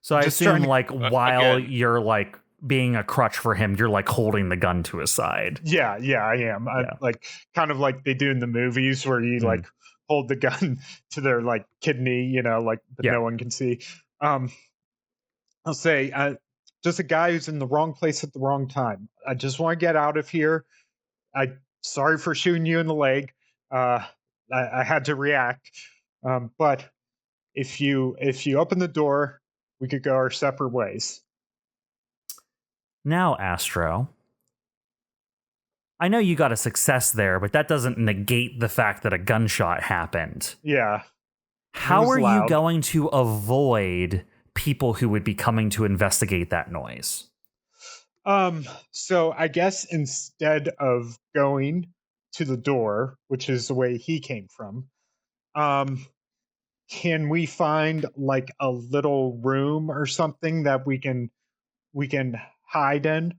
So I assume, while again. you're being a crutch for him, you're holding the gun to his side. Yeah, I am. Yeah. I kind of like they do in the movies where you hold the gun to their kidney, but no one can see. I'll say, just a guy who's in the wrong place at the wrong time. I just want to get out of here. Sorry for shooting you in the leg. I had to react. But if you open the door, we could go our separate ways. Now, Astro, I know you got a success there, but that doesn't negate the fact that a gunshot happened. Yeah. How are loud. you going to avoid people who would be coming to investigate that noise? So I guess instead of going to the door, which is the way he came from, can we find a little room or something that we can hide in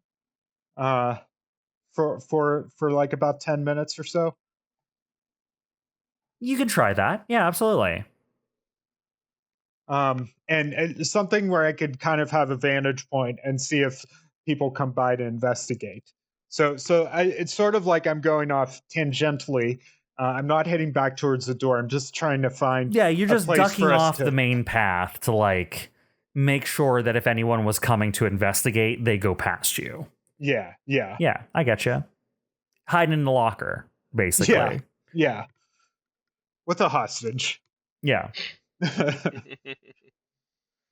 for about 10 minutes or so? You can try that. Yeah, absolutely. And something where I could kind of have a vantage point and see if people come by to investigate. So it's sort of like I'm going off tangentially. I'm not heading back towards the door. I'm just trying to find. Yeah, you're just ducking off to the main path to make sure that if anyone was coming to investigate, they go past you. Yeah. Yeah, I get you. Hiding in the locker, basically. Yeah. With a hostage. Yeah.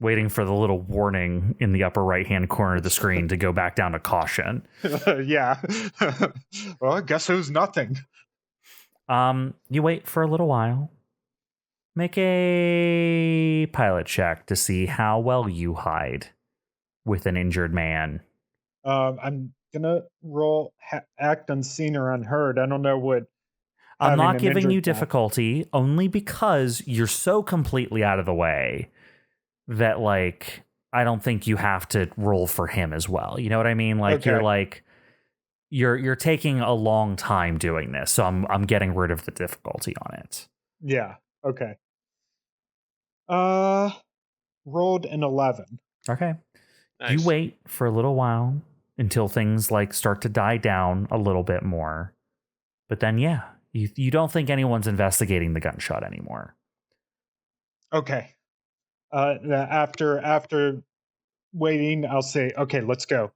Waiting for the little warning in the upper right-hand corner of the screen to go back down to caution. Yeah. Well, I guess it was nothing. You wait for a little while. Make a pilot check to see how well you hide with an injured man. I'm gonna roll act unseen or unheard. I don't know what. I'm not giving you difficulty only because you're so completely out of the way that I don't think you have to roll for him as well. You know what I mean? Okay. You're taking a long time doing this, so I'm getting rid of the difficulty on it. Yeah. Okay. Rolled an 11. Okay. Nice. You wait for a little while until things start to die down a little bit more. But then you don't think anyone's investigating the gunshot anymore. Okay. After waiting, I'll say, okay, let's go.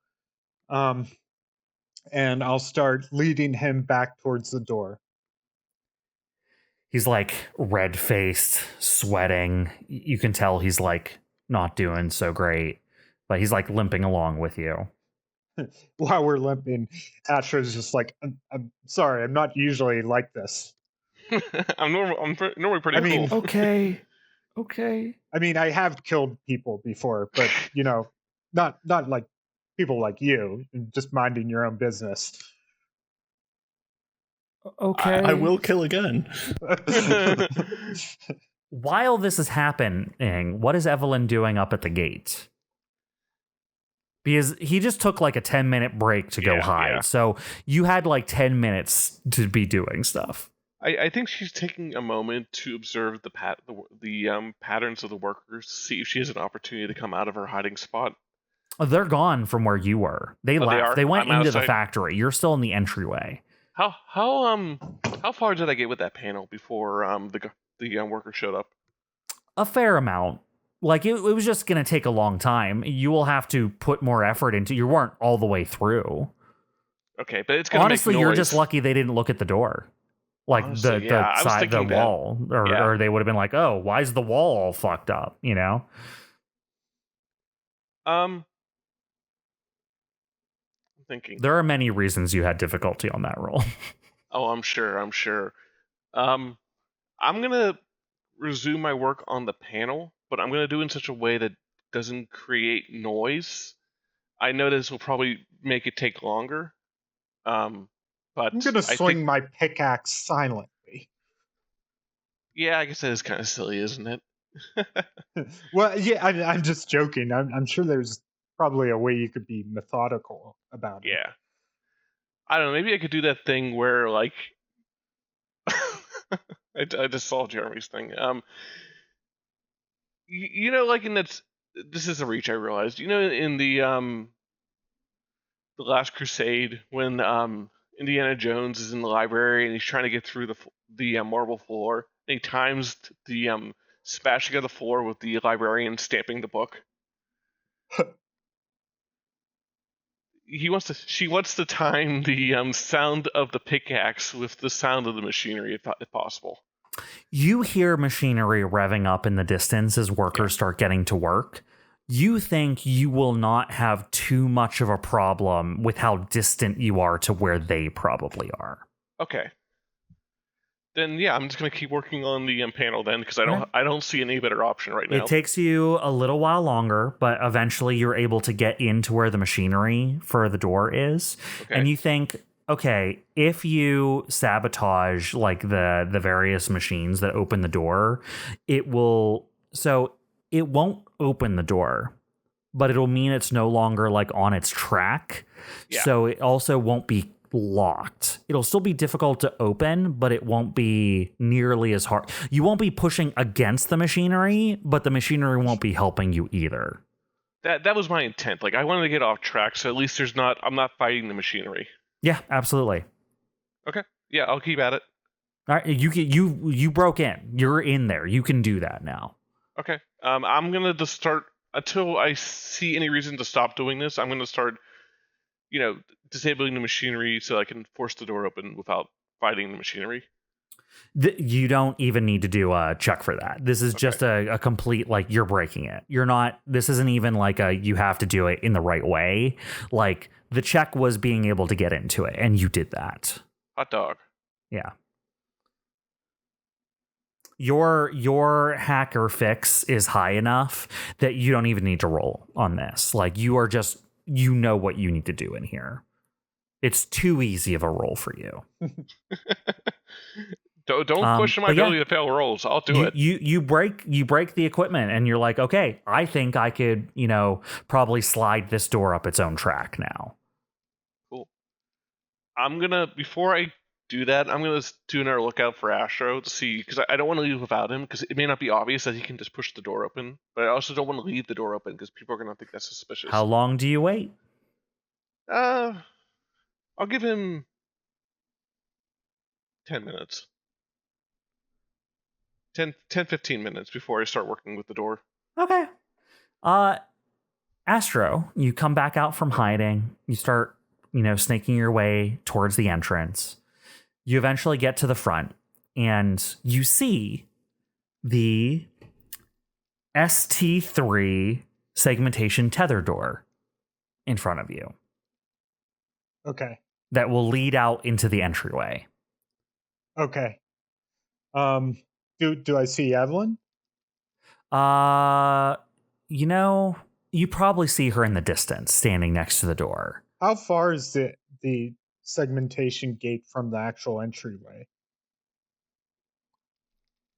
And I'll start leading him back towards the door. He's red-faced, sweating. You can tell he's not doing so great, but he's limping along with you. While we're limping, Astro's just I'm sorry, I'm not usually like this. I'm normally pretty cool. Okay. I mean, I have killed people before, but not like people like you, just minding your own business. Okay. I will kill again. While this is happening, what is Evelyn doing up at the gate? Because he just took a 10-minute break to go hide. Yeah. So you had 10 minutes to be doing stuff. I think she's taking a moment to observe the patterns of the workers, see if she has an opportunity to come out of her hiding spot. Oh, they're gone from where you were. They left. They went I'm into outside. the factory. You're still in the entryway. How far did I get with that panel before the worker showed up? A fair amount. It was just going to take a long time. You will have to put more effort into. You weren't all the way through. Okay, but it's going to honestly, make noise. You're just lucky they didn't look at the door, Honestly, the side, the that. wall, or they would have been like, "Oh, why is the wall all fucked up?" You know. I'm thinking. There are many reasons you had difficulty on that roll. Oh, I'm sure. I'm gonna resume my work on the panel, but I'm gonna do it in such a way that doesn't create noise. I know this will probably make it take longer. But I'm gonna I swing think, my pickaxe silently. yeah, I guess that is kind of silly, isn't it? Well, yeah, I'm just joking. I'm sure there's probably a way you could be methodical about it. Yeah. I don't know. Maybe I could do that thing where, like, I just saw Jeremy's thing. You know, like in that. This is a reach. I realized. You know, in the Last Crusade, when Indiana Jones is in the library and he's trying to get through the marble floor, and he times the smashing of the floor with the librarian stamping the book. She wants to time the sound of the pickaxe with the sound of the machinery, if possible. You hear machinery revving up in the distance as workers start getting to work. You think you will not have too much of a problem with how distant you are to where they probably are. Okay. Then yeah, I'm just gonna keep working on the panel then, because I don't see any better option right now. It takes you a little while longer, but eventually you're able to get into where the machinery for the door is. Okay. And you think, okay, if you sabotage like the various machines that open the door, it won't open the door, but it'll mean it's no longer like on its track. Yeah. So it also won't be locked. It'll still be difficult to open, but it won't be nearly as hard. You won't be pushing against the machinery, but the machinery won't be helping you either. That was my intent. Like, I wanted to get off track, so at least I'm not fighting the machinery. Yeah, absolutely. Okay. Yeah, I'll keep at it. All right, you broke in. You're in there. You can do that now. Okay. I'm gonna just start until I see any reason to stop doing this. I'm gonna start, disabling the machinery so I can force the door open without fighting the machinery. You don't even need to do a check for that. This is just a complete, like, you're breaking it. You're not, this isn't even like you have to do it in the right way. Like, the check was being able to get into it, and you did that. Hot dog. Yeah. Your hacker fix is high enough that you don't even need to roll on this. Like, you are just, you know what you need to do in here. It's too easy of a roll for you. Don't push my ability to fail rolls. I'll do it. You break the equipment, and you're like, okay, I think I could, probably slide this door up its own track now. Cool. Before I do that, I'm gonna do another lookout for Astro to see, because I don't want to leave without him, because it may not be obvious that he can just push the door open, but I also don't want to leave the door open because people are gonna think that's suspicious. How long do you wait? I'll give him 10 minutes. 15 minutes before I start working with the door. Okay. Astro, you come back out from hiding. You start, snaking your way towards the entrance. You eventually get to the front, and you see the ST3 segmentation tether door in front of you. Okay. That will lead out into the entryway. Okay. Do I see Evelyn? You probably see her in the distance, standing next to the door. How far is the segmentation gate from the actual entryway?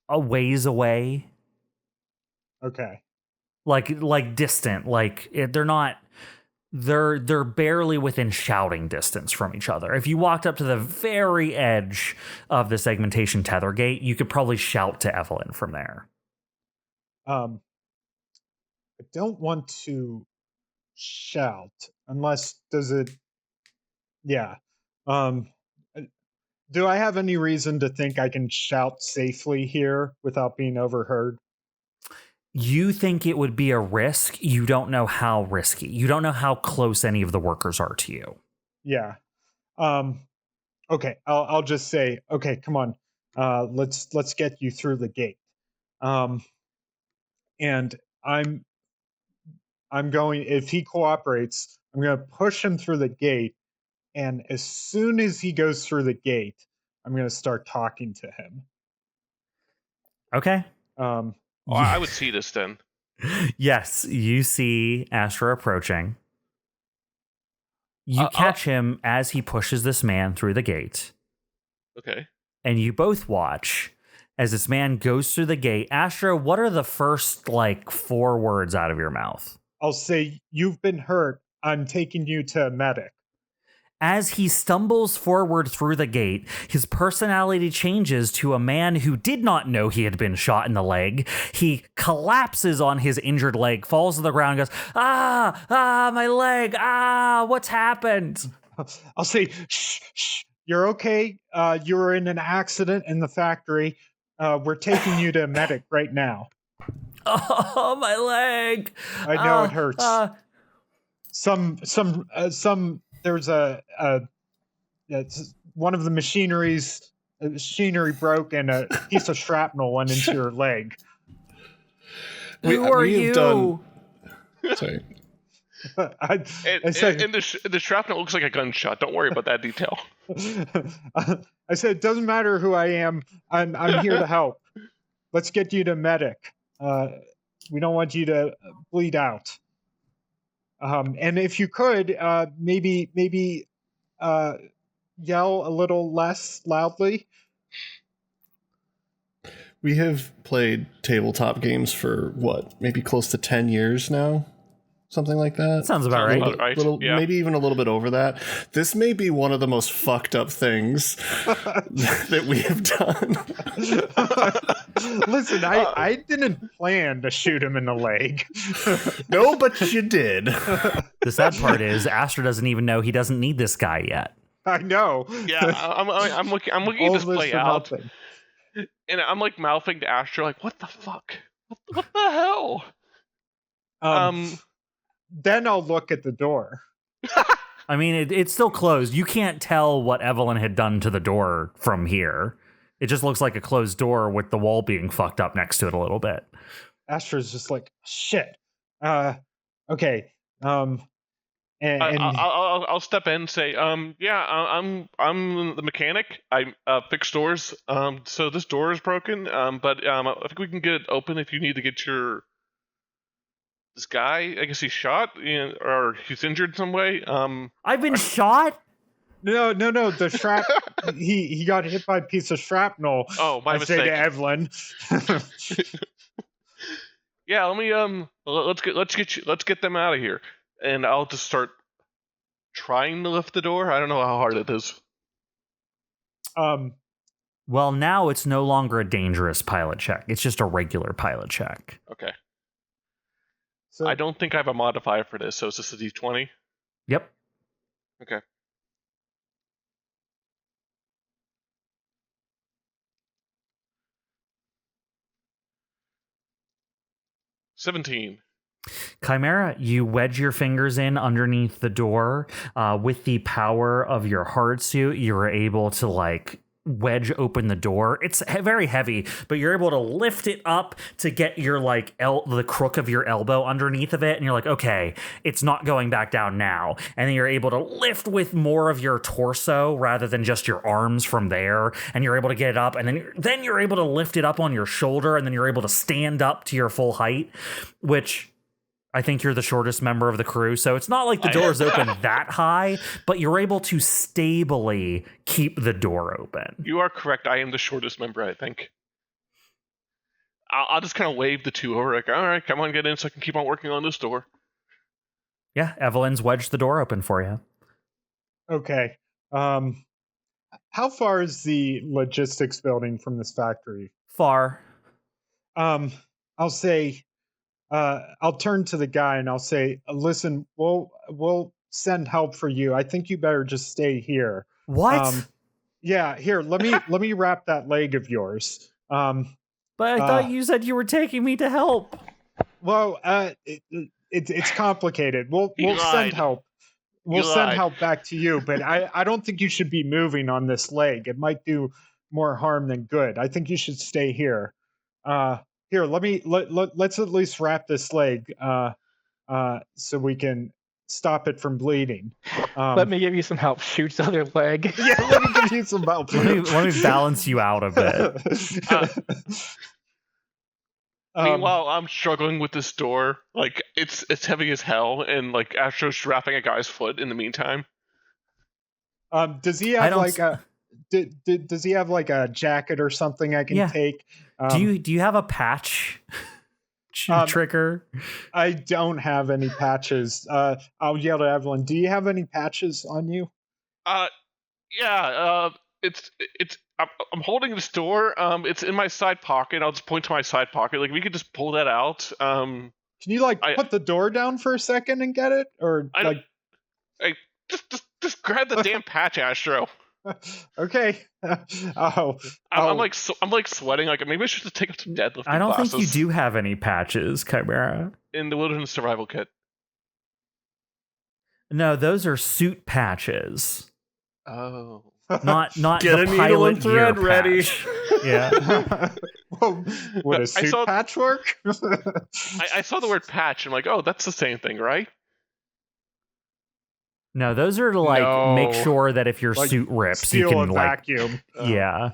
A ways away. Okay. Like distant. Like they're not. They're barely within shouting distance from each other. If you walked up to the very edge of the segmentation tether gate, you could probably shout to Evelyn from there. I don't want to shout unless yeah. Do I have any reason to think I can shout safely here without being overheard? You think it would be a risk. You don't know how risky. You don't know how close any of the workers are to you. Yeah. Okay. I'll just say, okay, come on. Let's get you through the gate. And I'm going, if he cooperates, I'm going to push him through the gate. And as soon as he goes through the gate, I'm going to start talking to him. Okay. I would see this then. Yes, you see Astro approaching. You catch him as he pushes this man through the gate. Okay. And you both watch as this man goes through the gate. Astro, what are the first, 4 words out of your mouth? I'll say, "You've been hurt. I'm taking you to a medic." As he stumbles forward through the gate, his personality changes to a man who did not know he had been shot in the leg. He collapses on his injured leg, falls to the ground, and goes, my leg, what's happened? I'll say, shh, you're okay. You were in an accident in the factory. We're taking you to a medic right now. Oh, my leg. I know it hurts. There's one of the machinery broke and a piece of shrapnel went into your leg. Who are you? Sorry. And the shrapnel looks like a gunshot. Don't worry about that detail. I said, it doesn't matter who I am. I'm here to help. Let's get you to medic. We don't want you to bleed out. And if you could, maybe yell a little less loudly. We have played tabletop games for maybe close to 10 years now? Something like that. Sounds about right. Maybe even a little bit over that. This may be one of the most fucked up things that we have done. Listen, I didn't plan to shoot him in the leg. No, but you did. The sad part is Astro doesn't even know he doesn't need this guy yet. I know. Yeah, I'm looking at this play out, and I'm mouthing to Astro what the fuck? What the hell? Then I'll look at the door. I mean, it's still closed. You can't tell what Evelyn had done to the door from here. It just looks like a closed door with the wall being fucked up next to it a little bit. Astro's just shit. Okay. And I'll step in and say, I'm the mechanic. I fix doors. So this door is broken. But I think we can get it open if you need to get this guy. I guess he's shot, or he's injured in some way. I've been shot. No. The he got hit by a piece of shrapnel. Oh, my mistake. I say to Evelyn. Yeah, let me let's get them out of here, and I'll just start trying to lift the door. I don't know how hard it is. Well, now it's no longer a dangerous pilot check. It's just a regular pilot check. Okay. So, I don't think I have a modifier for this, so it's just a D20? Yep. Okay. $17. Chimera, you wedge your fingers in underneath the door. With the power of your hard suit, you're able to wedge open the door. It's very heavy, but you're able to lift it up to get your the crook of your elbow underneath of it, and you're like, okay, it's not going back down now. And then you're able to lift with more of your torso rather than just your arms from there, and you're able to get it up, and then you're able to lift it up on your shoulder, and then you're able to stand up to your full height, which I think you're the shortest member of the crew, so it's not like the door's open that high, but you're able to stably keep the door open. You are correct. I am the shortest member, I think. I'll just kind of wave the two over, all right, come on, get in so I can keep on working on this door. Yeah, Evelyn's wedged the door open for you. Okay. How far is the logistics building from this factory? Far. I'll say... I'll turn to the guy and I'll say, listen, we'll send help for you. I think you better just stay here. What? Yeah, here, let me wrap that leg of yours. But I thought you said you were taking me to help. Well, it's complicated. We'll send help. We'll send help back to you, but I don't think you should be moving on this leg. It might do more harm than good. I think you should stay here. Here, let's at least wrap this leg so we can stop it from bleeding. Let me give you some help. Shoots the other leg. Yeah, let me give you some help. let me balance you out a bit. Meanwhile, I'm struggling with this door. It's heavy as hell, and Astro's strapping a guy's foot in the meantime. Does he have like a? Does he have like a jacket or something I can take? Do you have a patch trigger? I don't have any patches. I'll yell to Evelyn. Do you have any patches on you? Yeah. I'm holding this door. It's in my side pocket. I'll just point to my side pocket. Like, we could just pull that out. Can you put the door down for a second and get it, or just grab the damn patch, Astro. Okay. I'm like sweating. Like, maybe I should just take up some deadlifting I don't classes. think you do have any patches, Chimera. In the Wilderness Survival Kit. No, those are suit patches. Oh. Not Get the a needle pilot and thread gear ready. patch. Yeah. Well, would a suit patch work? I saw the word patch. I'm like, oh, that's the same thing, right? No, those are to make sure that if your suit rips, you can vacuum. Yeah.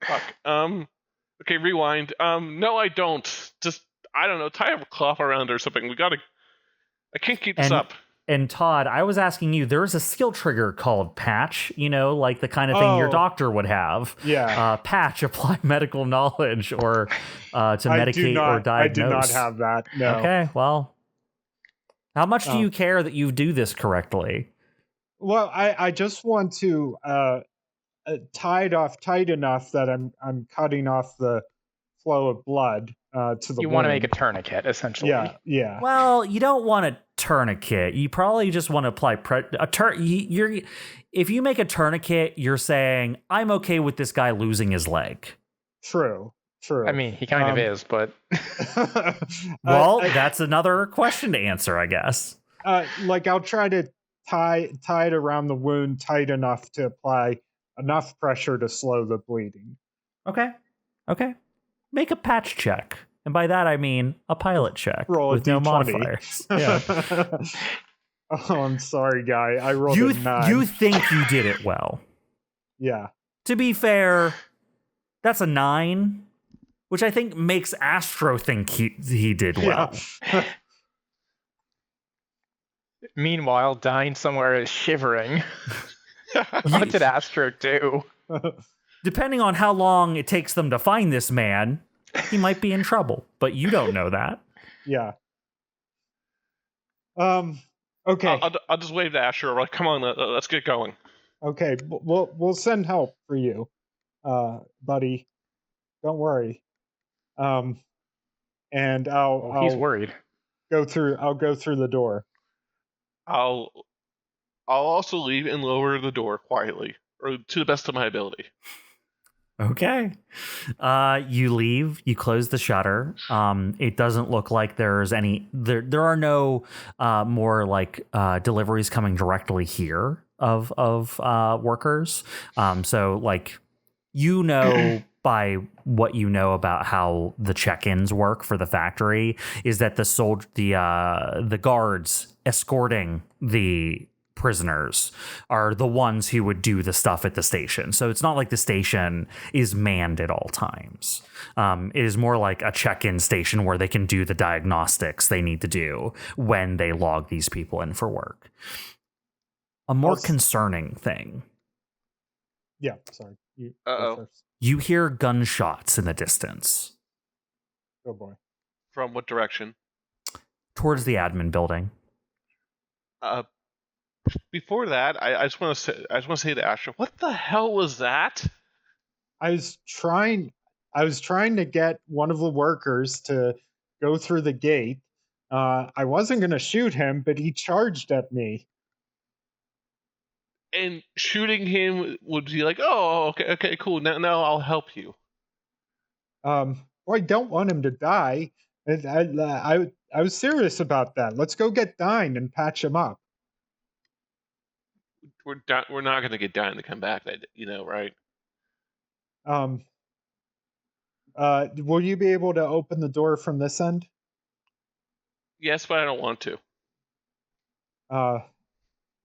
Fuck. Okay, rewind. No, I don't. Just, I don't know. Tie a cloth around or something. I can't keep this up. And Todd, I was asking you, there's a skill trigger called patch, like the kind of thing your doctor would have. Yeah. Patch, apply medical knowledge or to medicate or diagnose. I do not have that, no. Okay, well, how much do you care that you do this correctly? Well, I just want to tie it off tight enough that I'm cutting off the flow of blood to the You wound. want to make a tourniquet, essentially. Yeah. Well, you don't want a tourniquet. You probably just want to apply if you make a tourniquet, you're saying, I'm okay with this guy losing his leg. True. I mean, he kind of is, but... Well, that's another question to answer, I guess. I'll try to tie it around the wound tight enough to apply enough pressure to slow the bleeding. Okay. Make a patch check. And by that, I mean a pilot check. Roll with no modifiers. Yeah. Oh, I'm sorry, guy. I rolled a 9. You think you did it well. Yeah. To be fair, that's a 9, which I think makes Astro think he did well. Yeah. Meanwhile, Dyne somewhere is shivering. What did Astro do? Depending on how long it takes them to find this man, he might be in trouble, but you don't know that. Yeah. Okay. I'll just wave to Astro. Like, come on, let's get going. Okay, we'll send help for you, buddy. Don't worry. And he's worried. I'll go through the door. I'll also leave and lower the door quietly, or to the best of my ability. Okay. You leave, you close the shutter. It doesn't look like there's any there are no more deliveries coming directly here of workers. So by what you know about how the check-ins work for the factory is that the guards escorting the prisoners are the ones who would do the stuff at the station. So it's not like the station is manned at all times. It is more like a check-in station where they can do the diagnostics they need to do when they log these people in for work. A more concerning thing. Yeah, sorry. You hear gunshots in the distance. Oh boy. From what direction? Towards the admin building. Before that, I just want to say to Astro, what the hell was that? I was trying to get one of the workers to go through the gate. I wasn't going to shoot him, but he charged at me. And shooting him would be like, oh, okay, cool. Now I'll help you. Well, I don't want him to die. I was serious about that. Let's go get Dyne and patch him up. We're not going to get Dyne to come back, right? Will you be able to open the door from this end? Yes, but I don't want to.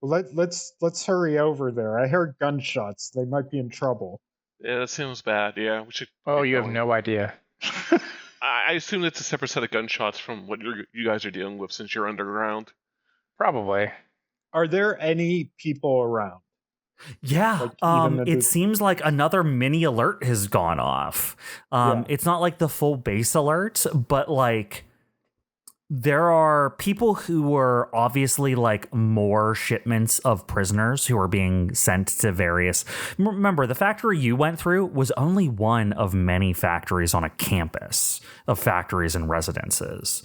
Let's hurry over there. I heard gunshots. They might be in trouble. Yeah, that seems bad. Yeah, we should. Oh, you have no idea. I assume it's a separate set of gunshots from what you guys are dealing with since you're underground. Probably. Are there any people around? Yeah, Like, even it seems like another mini alert has gone off. Yeah. It's not like the full base alert, but like there are people who were obviously like more shipments of prisoners who are being sent to various. Remember, the factory you went through was only one of many factories on a campus of factories and residences.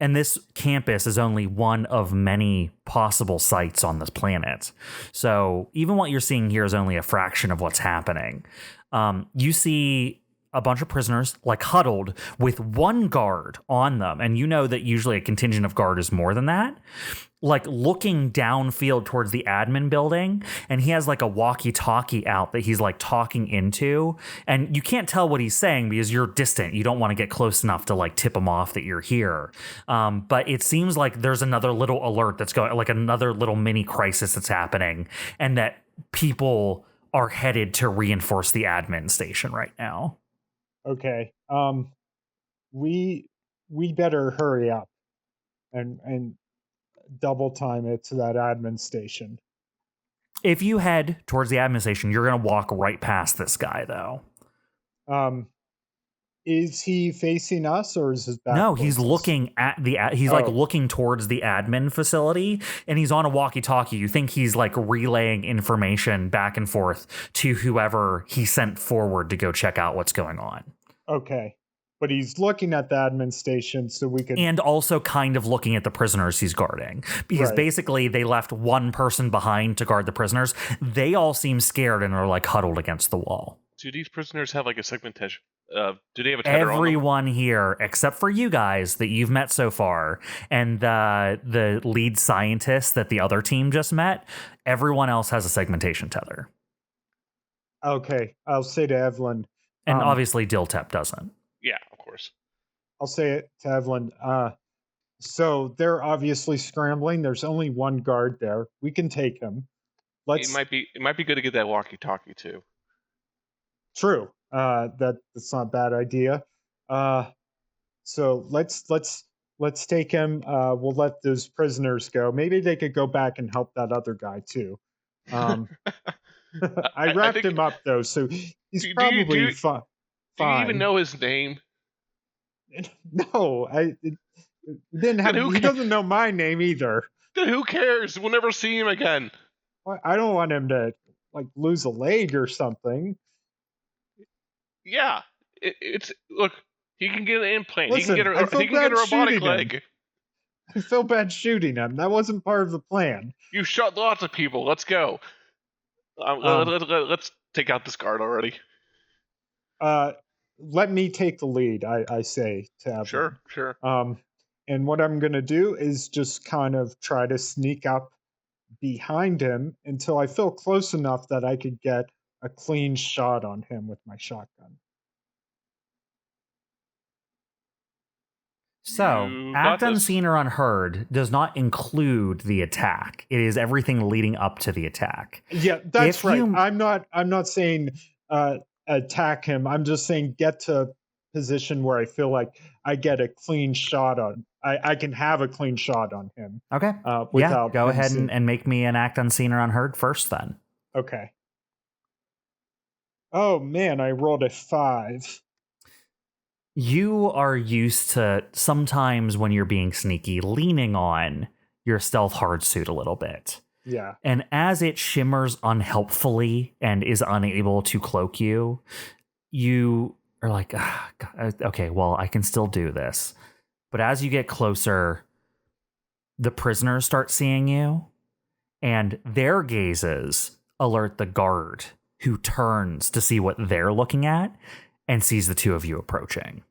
And this campus is only one of many possible sites on this planet. So even what you're seeing here is only a fraction of what's happening. You see a bunch of prisoners like huddled with one guard on them. And you know that usually a contingent of guard is more than that. Like looking downfield towards the admin building, and he has like a walkie-talkie out that he's like talking into, and you can't tell what he's saying because you're distant. You don't want to get close enough to like tip him off that you're here. But it seems like there's another little alert that's going, like another little mini crisis that's happening, and that people are headed to reinforce the admin station right now. Okay. We better hurry up and double time it to that admin station. If you head towards the admin station, you're going to walk right past this guy, though. Is he facing us, or is his back? No, he's towards us? looking at the. He's like looking towards the admin facility, and he's on a walkie-talkie. You think he's like relaying information back and forth to whoever he sent forward to go check out what's going on. Okay. But he's looking at the admin station so we could... And also kind of looking at the prisoners he's guarding. Because basically they left one person behind to guard the prisoners. They all seem scared and are like huddled against the wall. Do these prisoners have like a segmentation? Do they have a tether on them? Everyone here, except for you guys that you've met so far, and the lead scientist that the other team just met, everyone else has a segmentation tether. Okay. I'll say to Evelyn... And obviously Diltep doesn't. Yeah, of course. I'll say it to Evelyn. So they're obviously scrambling. There's only one guard there. We can take him. It might be good to get that walkie-talkie too. True. That's not a bad idea. So let's take him. We'll let those prisoners go. Maybe they could go back and help that other guy too. I wrapped him up though, so he's probably fine. Do you even know his name? No, didn't have. He doesn't know my name either. Then who cares? We'll never see him again. I don't want him to like lose a leg or something. Yeah, it's look. He can get an implant. Listen, he can get a robotic leg. I feel bad shooting him. That wasn't part of the plan. You shot lots of people. Let's go. Let's take out this guard already. Let me take the lead, I say to Evelyn. Sure. And what I'm going to do is just kind of try to sneak up behind him until I feel close enough that I could get a clean shot on him with my shotgun. So, act unseen or unheard does not include the attack. It is everything leading up to the attack. Yeah, that's right. I'm not saying attack him. I'm just saying get to a position where I feel like I get a clean shot on. I can have a clean shot on him. Okay. Without go ahead and make me an act unseen or unheard first then. Okay. Oh man, I rolled a 5. You are used to sometimes when you're being sneaky, leaning on your stealth hard suit a little bit. Yeah. And as it shimmers unhelpfully and is unable to cloak you, you are like, okay, well, I can still do this. But as you get closer, the prisoners start seeing you, and their gazes alert the guard, who turns to see what they're looking at and sees the two of you approaching.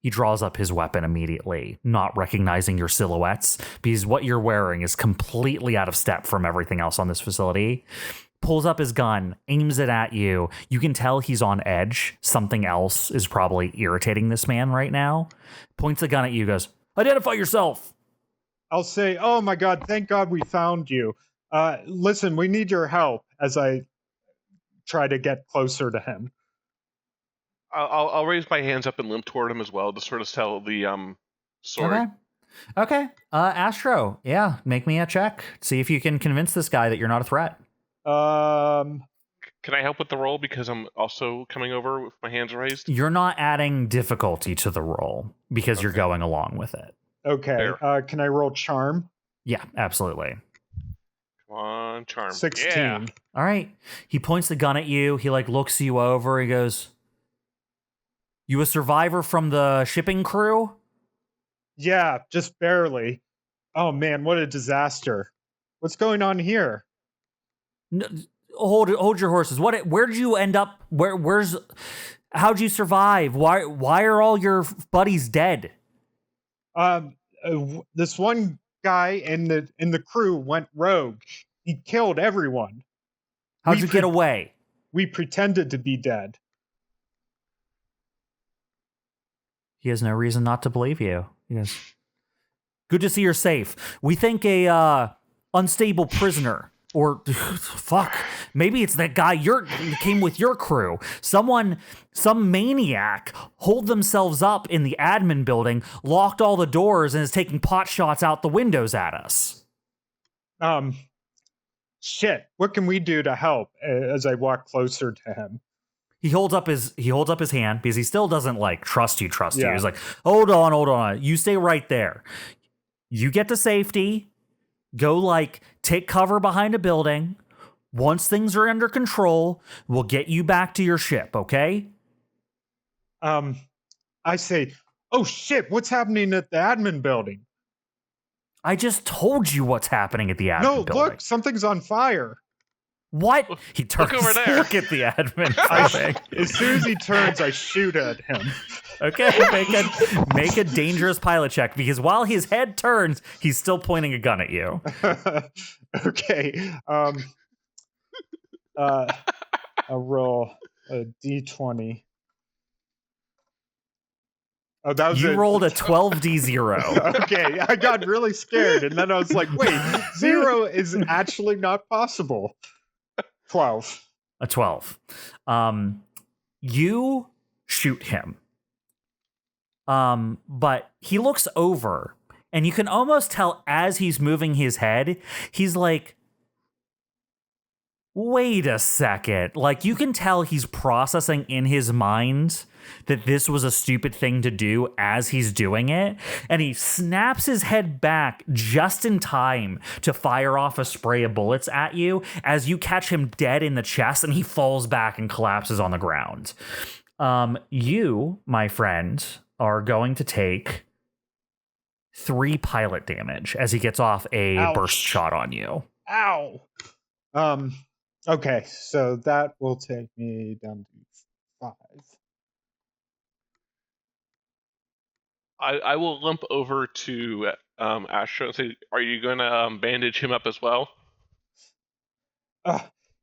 He draws up his weapon immediately, not recognizing your silhouettes, because what you're wearing is completely out of step from everything else on this facility. Pulls up his gun, aims it at you. You can tell he's on edge. Something else is probably irritating this man right now. Points the gun at you, goes, "Identify yourself." I'll say, "Oh my God, thank God we found you. Listen, we need your help," as I try to get closer to him. I'll raise my hands up and limp toward him as well to sort of tell the story. Okay. Astro, yeah, make me a check. See if you can convince this guy that you're not a threat. Can I help with the roll because I'm also coming over with my hands raised? You're not adding difficulty to the roll because you're Okay. going along with it. Okay. Can I roll charm? Yeah, absolutely. Come on, charm. 16. Yeah. All right. He points the gun at you. He like looks you over. He goes, "You a survivor from the shipping crew?" Yeah, just barely. Oh man, what a disaster. What's going on here? No, hold your horses. Where did you end up? How'd you survive? Why are all your buddies dead? This one guy in the crew went rogue. He killed everyone. How'd you get away? We pretended to be dead. He has no reason not to believe you. He goes, "Good to see you're safe. We think a unstable prisoner, or fuck, maybe it's that guy came with your crew. Some maniac holed themselves up in the admin building, locked all the doors, and is taking pot shots out the windows at us." Shit. What can we do to help? As I walk closer to him. He holds up his hand because he still doesn't like trust you. Yeah. He's like, hold on. You stay right there. You get to safety. Go like take cover behind a building. Once things are under control, we'll get you back to your ship, okay? I say, oh shit, what's happening at the admin building? I just told you what's happening at the admin building. Look, something's on fire. What? He turns. Look over there. Look at the admin building. As soon as he turns, I shoot at him. Okay, make a dangerous pilot check because while his head turns, he's still pointing a gun at you. Okay. I'll roll a d20. Oh, that was You rolled a 12d0. Okay, I got really scared, and then I was like, wait, 0 is actually not possible. 12. A 12. You shoot him. But he looks over, and you can almost tell as he's moving his head, he's like, wait a second. Like, you can tell he's processing in his mind that this was a stupid thing to do as he's doing it. And he snaps his head back just in time to fire off a spray of bullets at you as you catch him dead in the chest and he falls back and collapses on the ground. You, my friend, are going to take 3 pilot damage as he gets off a Ouch. burst shot on you. Ow. Okay, so that will take me down to 5. I will limp over to Astro and say, "Are you going to bandage him up as well?"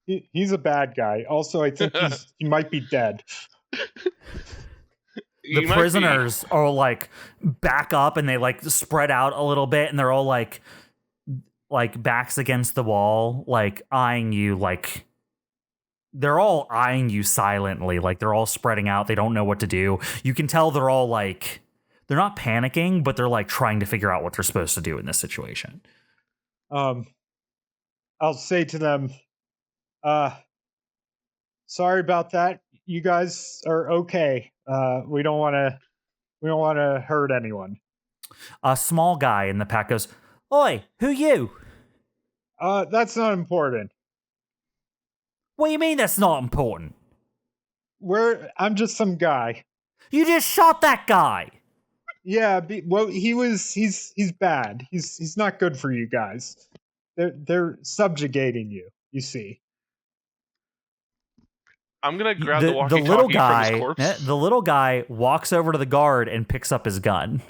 He's a bad guy. Also, I think he might be dead. The prisoners are like back up and they like spread out a little bit and they're all like backs against the wall, like eyeing you, like they're all eyeing you silently, like they're all spreading out. They don't know what to do. You can tell they're all like, they're not panicking, but they're like trying to figure out what they're supposed to do in this situation. I'll say to them, sorry about that. You guys are okay. We don't want to hurt anyone. A small guy in the pack goes, "Oi, who you?" That's not important. What do you mean that's not important? I'm just some guy. You just shot that guy. Yeah, well, he's bad. He's not good for you guys. They're subjugating you. You see. I'm gonna grab the the walkie-talkie little from guy. his corpse. The little guy walks over to the guard and picks up his gun.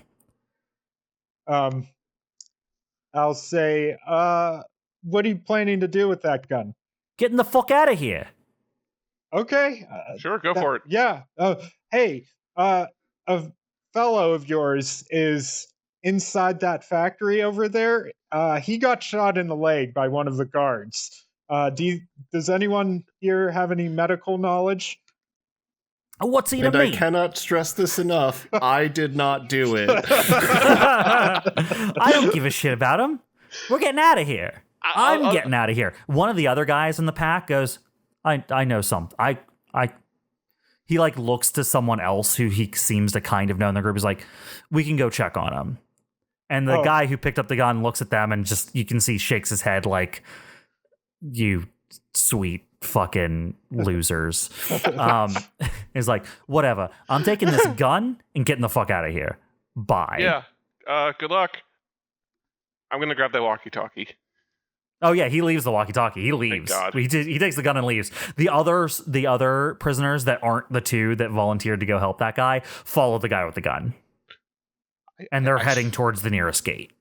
I'll say, what are you planning to do with that gun? Getting the fuck out of here. Okay. Sure, go for it. Yeah. Hey, a fellow of yours is inside that factory over there. He got shot in the leg by one of the guards. Does anyone here have any medical knowledge? What's he to And me? I cannot stress this enough. I did not do it. I don't give a shit about him. We're getting out of here. I'm getting out of here. One of the other guys in the pack goes, I know some. He like looks to someone else who he seems to kind of know in the group. Is like, we can go check on him. And the guy who picked up the gun looks at them and just, you can see, shakes his head like, you sweet fucking losers. Is like, whatever. I'm taking this gun and getting the fuck out of here. Bye. Yeah. Good luck. I'm gonna grab that walkie-talkie. Oh yeah, he leaves the walkie-talkie. He leaves. God. He takes the gun and leaves. The other prisoners that aren't the two that volunteered to go help that guy follow the guy with the gun. And they're heading towards the nearest gate.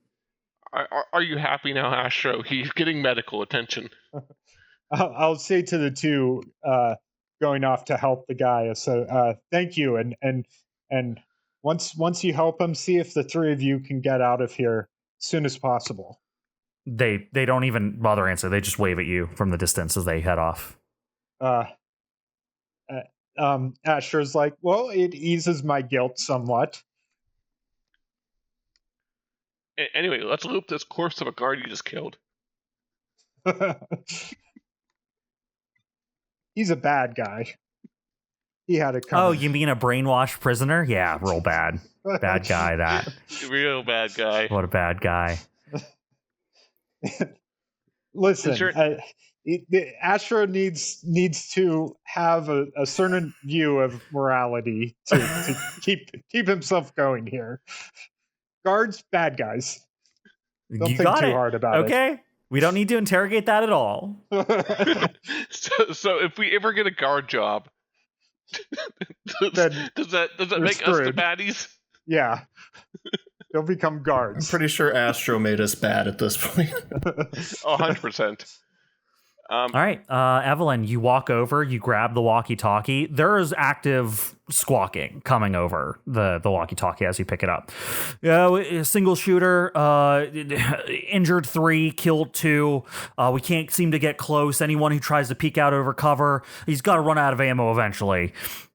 Are you happy now, Astro? He's getting medical attention. I'll say to the two going off to help the guy, so thank you, and once you help him, see if the three of you can get out of here as soon as possible. They don't even bother answer. They just wave at you from the distance as they head off. Astro's like, well, it eases my guilt somewhat. Anyway, let's loop this corpse of a guard you just killed. He's a bad guy. He had it coming. Oh, you mean a brainwashed prisoner? Yeah, real bad. Bad guy, that. Real bad guy. What a bad guy. Listen, Astro needs to have a certain view of morality to keep himself going here. Guards, bad guys. Don't think too hard about it. Okay, we don't need to interrogate that at all. So if we ever get a guard job, does that make us the baddies? Yeah. They'll become guards. I'm pretty sure Astro made us bad at this point. 100%. All right, Evelyn, you walk over, you grab the walkie-talkie. There is active squawking coming over the walkie-talkie as you pick it up. A single shooter, injured 3, killed 2. We can't seem to get close. Anyone who tries to peek out over cover, he's got to run out of ammo eventually.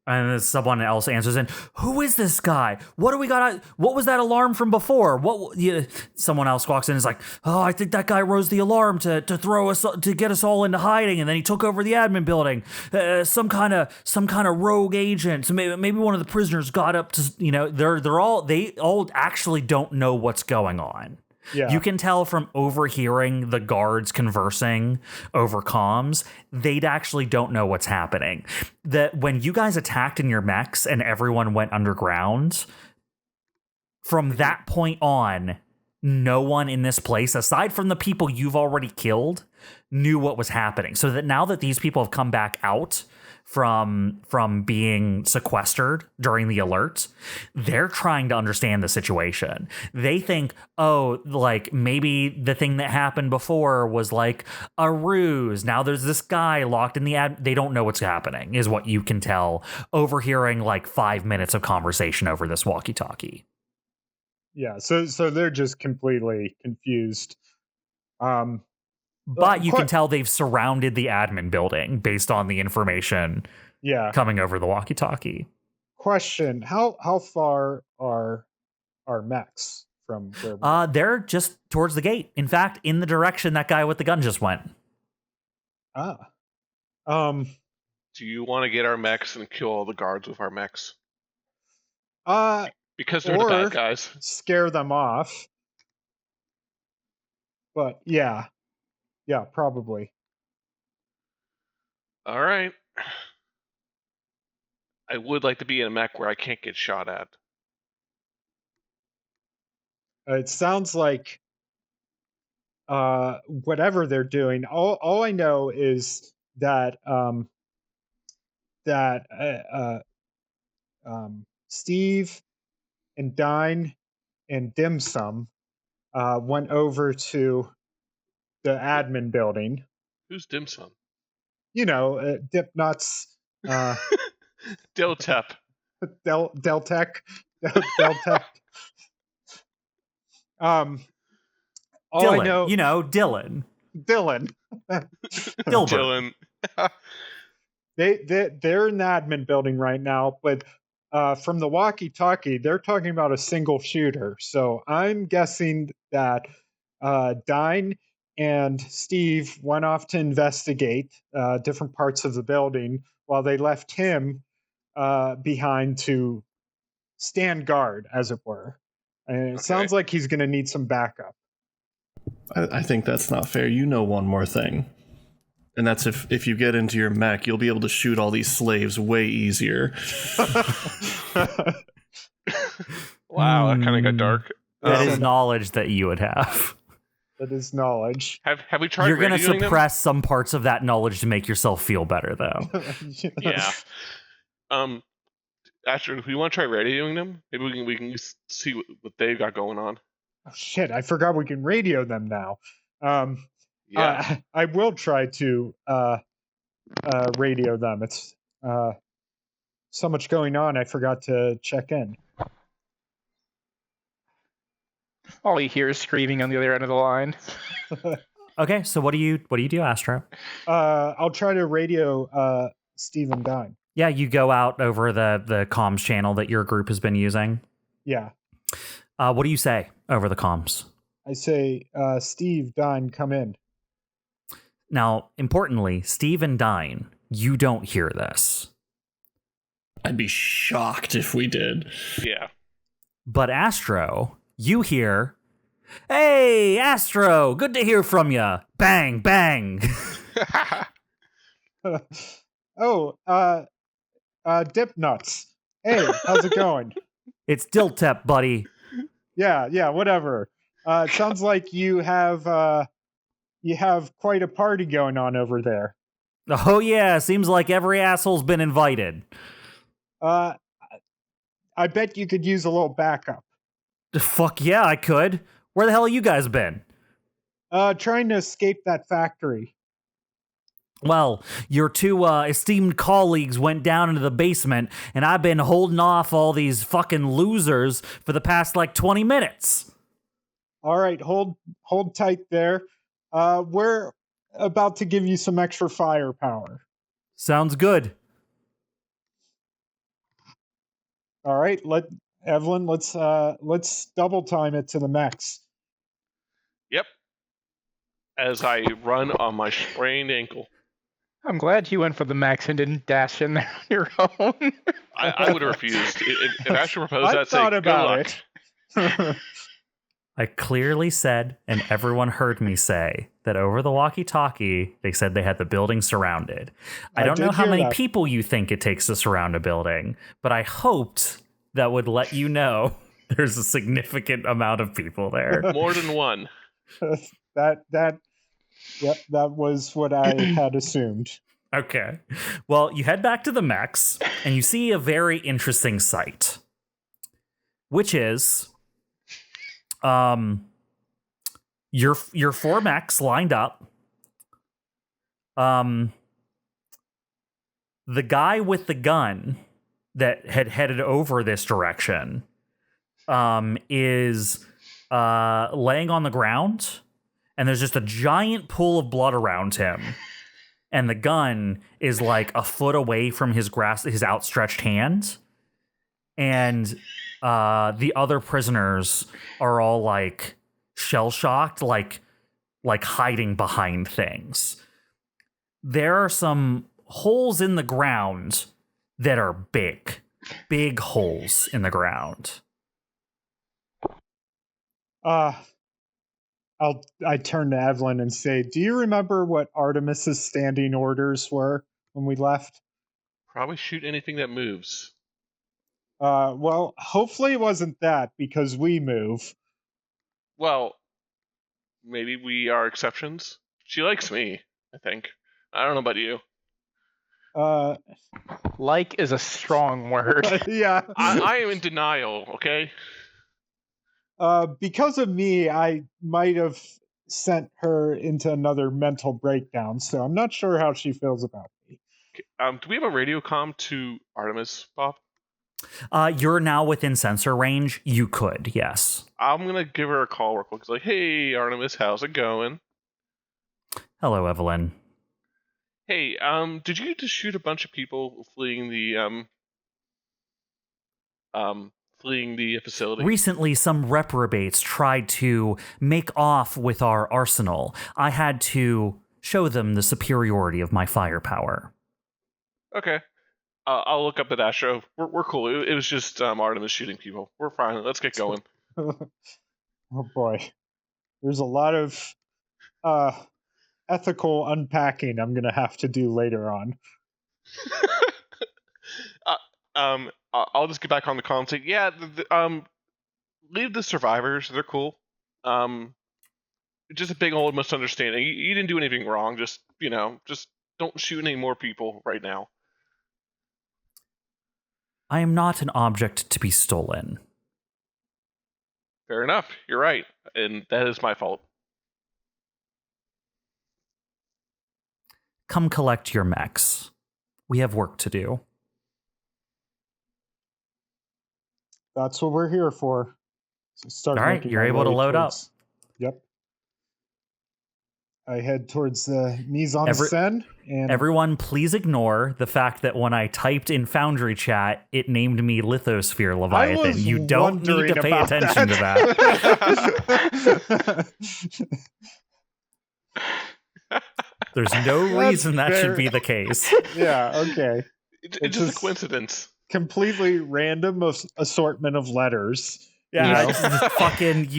And then someone else answers in, who is this guy? What do we got? What was that alarm from before? Someone else walks in and is like, oh, I think that guy rose the alarm to throw us, to get us all into hiding. And then he took over the admin building. Some kind of rogue agent. So maybe one of the prisoners got up to, they all actually don't know what's going on. Yeah. You can tell from overhearing the guards conversing over comms, they actually don't know what's happening. That when you guys attacked in your mechs and everyone went underground, from that point on, no one in this place, aside from the people you've already killed, knew what was happening. So that now that these people have come back out from being sequestered during the alert, they're trying to understand the situation. They think, oh, like maybe the thing that happened before was like a ruse. Now there's this guy locked in the they don't know what's happening, is what you can tell overhearing like 5 minutes of conversation over this walkie-talkie. Yeah, so they're just completely confused. But you can tell they've surrounded the admin building based on the information coming over the walkie-talkie. Question, how far are our mechs from where they're just towards the gate. In fact, in the direction that guy with the gun just went. Do you want to get our mechs and kill all the guards with our mechs? Because they're the bad guys. Scare them off. But yeah, probably. All right. I would like to be in a mech where I can't get shot at. It sounds like whatever they're doing. All I know is that Steve and Dyne and Dim Sum went over to the admin building. Who's Dim Sum? Dip Nuts. Deltep. Deltec. Deltec. All Dylan, I know, Dylan. Dylan. Dylan. They're in the admin building right now, but from the walkie-talkie, they're talking about a single shooter. So I'm guessing that Dyne and Steve went off to investigate different parts of the building while they left him behind to stand guard, as it were. And it sounds like he's going to need some backup. I think that's not fair. You know one more thing. And that's if you get into your mech, you'll be able to shoot all these slaves way easier. Wow, that kind of got dark. That is knowledge that you would have. That is knowledge. Have we tried? You're going to radioing suppress some parts of that knowledge to make yourself feel better, though. them? Yeah. Astro, if we want to try radioing them, maybe we can see what they've got going on. Oh, shit, I forgot we can radio them now. Yeah. I will try to radio them. It's so much going on, I forgot to check in. All you hear is screaming on the other end of the line. Okay, so what do you do, Astro? I'll try to radio Steve and Dyne. Yeah, you go out over the comms channel that your group has been using. Yeah. What do you say over the comms? I say, Steve, Dyne, come in. Now, importantly, Steve and Dyne, you don't hear this. I'd be shocked if we did. Yeah. But Astro, you hear, "Hey, Astro, good to hear from you." Bang, bang. Dip Nuts. Hey, how's it going? It's Diltep, buddy. Yeah, whatever. It sounds like you have quite a party going on over there. Oh yeah, seems like every asshole's been invited. I bet you could use a little backup. Fuck yeah, I could. Where the hell you guys been? Trying to escape that factory. Well, your two esteemed colleagues went down into the basement, and I've been holding off all these fucking losers for the past, 20 minutes. All right, hold tight there. We're about to give you some extra firepower. Sounds good. All right, Evelyn, let's double time it to the max. Yep. As I run on my sprained ankle. I'm glad you went for the max and didn't dash in there on your own. I would have refused. If Astro proposed that, say, good luck. It. I clearly said, and everyone heard me say, that over the walkie-talkie, they said they had the building surrounded. I don't know how many people you think it takes to surround a building, but I hoped that would let you know there's a significant amount of people there. More than one. Yep, that was what I had assumed. Okay. Well, you head back to the mechs, and you see a very interesting sight, which is your four mechs lined up. The guy with the gun that had headed over this direction is laying on the ground, and there's just a giant pool of blood around him. And the gun is like a foot away from his outstretched hand. And the other prisoners are all like shell-shocked, like hiding behind things. There are some holes in the ground that are big holes in the ground. I turn to Evelyn and say, do you remember what Artemis's standing orders were when we left? Probably shoot anything that moves. Well, hopefully it wasn't that, because we move. Well, maybe we are exceptions. She likes me, I think. I don't know about you. Like is a strong word. Yeah. I am in denial, okay? Because of me, I might have sent her into another mental breakdown, so I'm not sure how she feels about me. Do we have a radio comm to Artemis, Bob? You're now within sensor range. You could, yes. I'm going to give her a call real quick. It's like, hey, Artemis, how's it going? Hello, Evelyn. Hey, did you just shoot a bunch of people fleeing the fleeing the facility. Recently, some reprobates tried to make off with our arsenal. I had to show them the superiority of my firepower. Okay. I'll look up at Astro. We're cool. It was just Artemis shooting people. We're fine. Let's get going. Oh boy, there's a lot of ethical unpacking I'm gonna have to do later on. I'll just get back on the call and say, yeah, leave the survivors. They're cool. Just a big old misunderstanding. You didn't do anything wrong. Just don't shoot any more people right now. I am not an object to be stolen. Fair enough. You're right, and that is my fault. Come collect your mechs. We have work to do. That's what we're here for. So start All right, making you're my able to way load up. Yep. I head towards the mise en scène. And everyone, please ignore the fact that when I typed in Foundry chat, it named me Lithosphere Leviathan. You don't need to pay attention to that. There's no reason that should be the case. Yeah, okay. It's just a coincidence. Completely random assortment of letters. Yeah, it's fucking,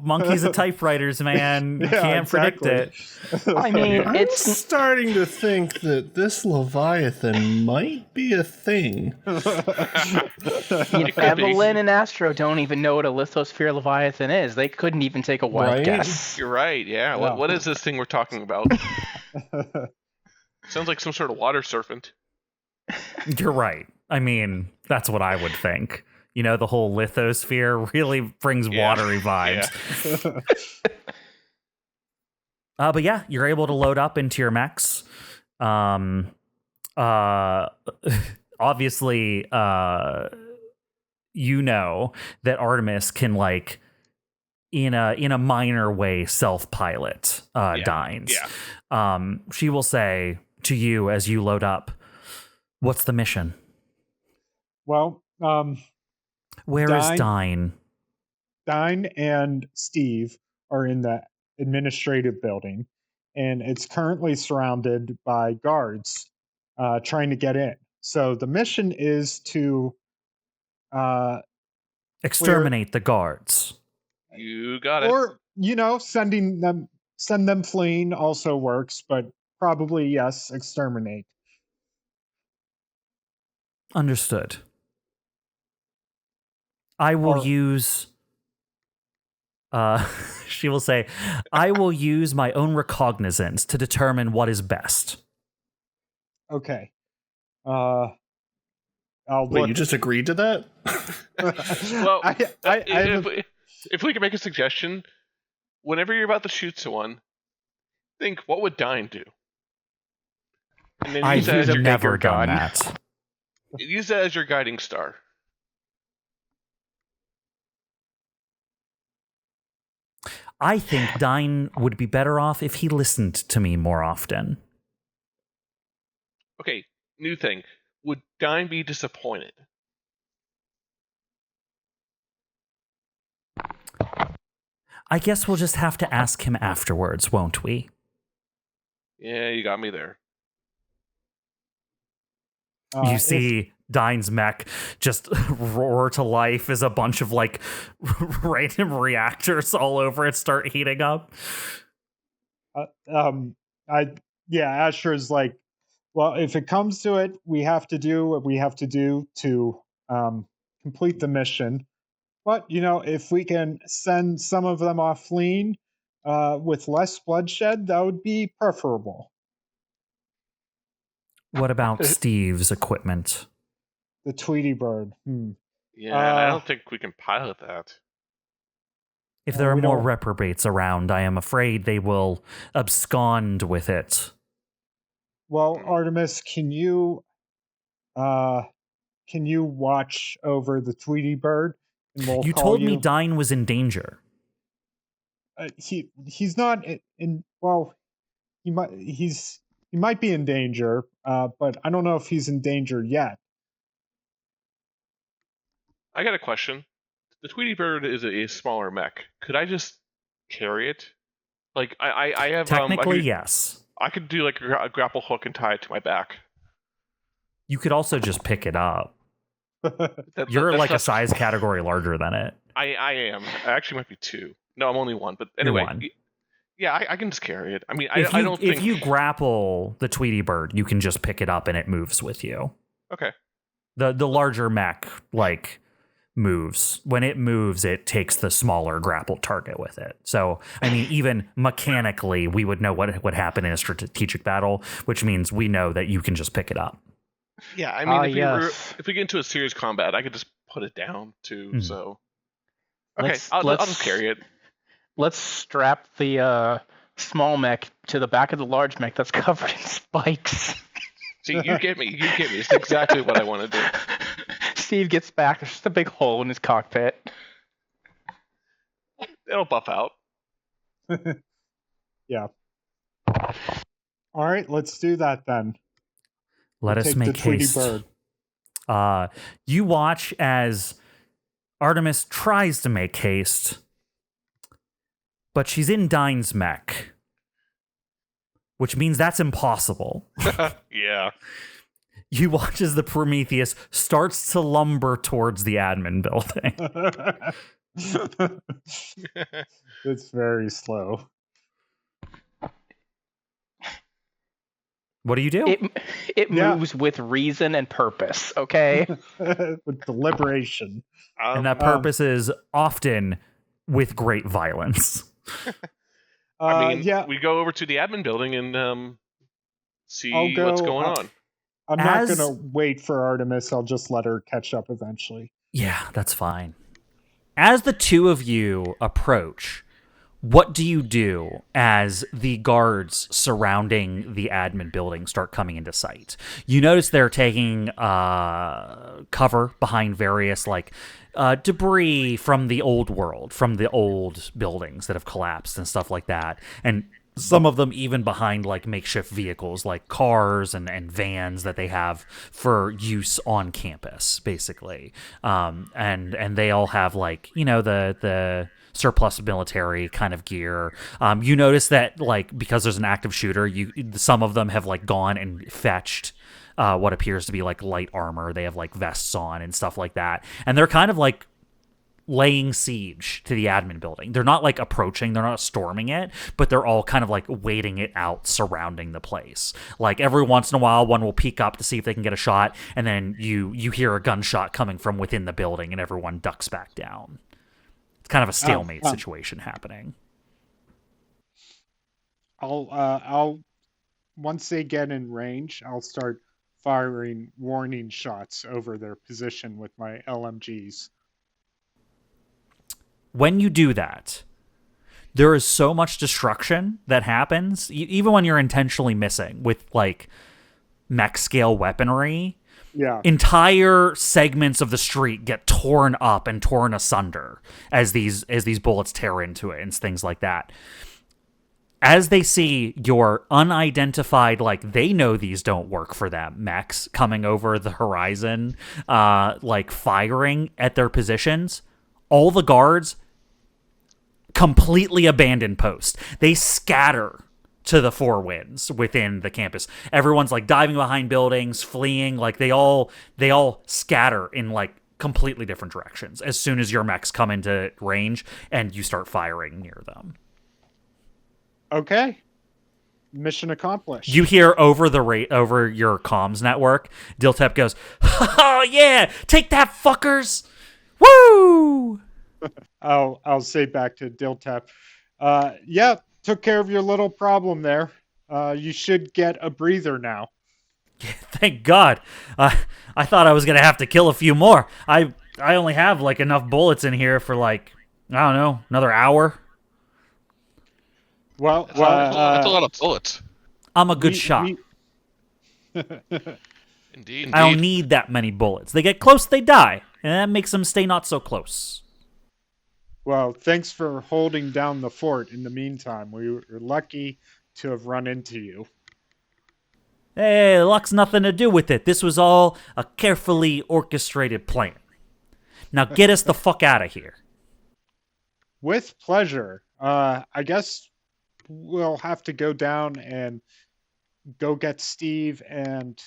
monkeys and typewriters, man. You can't predict it. I mean, I'm starting to think that this Leviathan might be a thing. Evelene and Astro don't even know what a lithosphere Leviathan is. They couldn't even take a wild guess. You're right, yeah. What is this thing we're talking about? Sounds like some sort of water serpent. You're right. I mean, that's what I would think. The whole lithosphere really brings watery vibes. Yeah. But yeah, you're able to load up into your mechs. Obviously, that Artemis can, in a minor way, self-pilot Dynes. Yeah. She will say to you as you load up, "What's the mission?" Well, Where is Dyne? Dyne and Steve are in the administrative building, and it's currently surrounded by guards trying to get in. So the mission is to exterminate the guards. You got it. Or, send them fleeing also works, but probably, yes, exterminate. Understood. I will use... she will say, I will use my own recognizance to determine what is best. Okay. Wait, you just agreed to that? Well, if we can make a suggestion, whenever you're about to shoot someone, think, what would Dyne do? And then I've never done that. Use that as your guiding star. I think Dyne would be better off if he listened to me more often. Okay, new thing. Would Dyne be disappointed? I guess we'll just have to ask him afterwards, won't we? Yeah, you got me there. You see Dyne's mech just roar to life as a bunch of random reactors all over it start heating up. Asher's like, well, if it comes to it, we have to do what we have to do to complete the mission. But, if we can send some of them off fleeing with less bloodshed, that would be preferable. What about Steve's equipment? The Tweety Bird. Yeah, I don't think we can pilot that. If there are more reprobates around, I am afraid they will abscond with it. Well, Artemis, can you watch over the Tweety Bird? You told me Dyne was in danger. He's not in. Well, he might be in danger, but I don't know if he's in danger yet. I got a question. The Tweety Bird is a smaller mech. Could I just carry it? Like I have Technically, yes. I could do like a grapple hook and tie it to my back. You could also just pick it up. You're That's like a not- size category larger than it. I am. I actually might be 2. No, I'm only 1. But anyway, You're 1. yeah, I can just carry it. I mean, If I don't think. if you grapple the Tweety Bird, you can just pick it up and it moves with you. Okay. The larger mech like moves. When it moves, it takes the smaller grappled target with it. So, I mean, even mechanically, we would know what would happen in a strategic battle, which means we know that you can just pick it up. Yeah, I mean, yes. if we get into a serious combat, I could just put it down too. Mhm. So, okay, Let's- I'll let's- just carry it. Let's strap the small mech to the back of the large mech that's covered in spikes. See, you get me. You get me. It's exactly what I want to do. Steve gets back. There's just a big hole in his cockpit. It'll buff out. Yeah. All right, let's do that then. Let us Take make the Tweety haste. Bird. You watch as Artemis tries to make haste, but she's in Dyne's mech, which means that's impossible. Yeah. You watch as the Prometheus starts to lumber towards the admin building. It's very slow. What do you do? It Yeah. moves with reason and purpose. Okay. With deliberation. And that purpose is often with great violence. I mean, yeah, we go over to the admin building and see I'll go, what's going on. I'm not as- going to wait for Artemis. I'll just let her catch up eventually. Yeah, that's fine. As the two of you approach, what do you do as the guards surrounding the admin building start coming into sight? You notice they're taking cover behind various debris from the old world, from the old buildings that have collapsed and stuff like that. And some of them even behind makeshift vehicles like cars and vans that they have for use on campus, basically. And they all have the surplus military kind of gear. You notice that because there's an active shooter, some of them have gone and fetched what appears to be light armor. They have vests on and stuff like that, and they're kind of laying siege to the admin building. They're not approaching, they're not storming it, but they're all kind of waiting it out, surrounding the place. Every once in a while, one will peek up to see if they can get a shot, and then you hear a gunshot coming from within the building, and everyone ducks back down. It's kind of a stalemate situation happening. I'll once they get in range, I'll start firing warning shots over their position with my LMGs. When you do that, there is so much destruction that happens, even when you're intentionally missing with mech scale weaponry. Yeah. Entire segments of the street get torn up and torn asunder as these bullets tear into it and things like that. As they see your unidentified, they know these don't work for them, mechs coming over the horizon, firing at their positions, all the guards completely abandon post. They scatter to the four winds within the campus. Everyone's diving behind buildings, fleeing. They all scatter in completely different directions as soon as your mechs come into range and you start firing near them. Okay. Mission accomplished. You hear over your comms network, Diltep goes, "Oh yeah, take that, fuckers! Woo!" I'll say back to Diltep. Yeah, took care of your little problem there. You should get a breather now. Thank God. I thought I was gonna have to kill a few more. I only have enough bullets in here for I don't know, another hour. Well, That's a lot of bullets. I'm a good shot. Indeed. I don't need that many bullets. They get close, they die, and that makes them stay not so close. Well, thanks for holding down the fort in the meantime. We were lucky to have run into you. Hey, luck's nothing to do with it. This was all a carefully orchestrated plan. Now get us the fuck out of here. With pleasure. I guess we'll have to go down and go get Steve and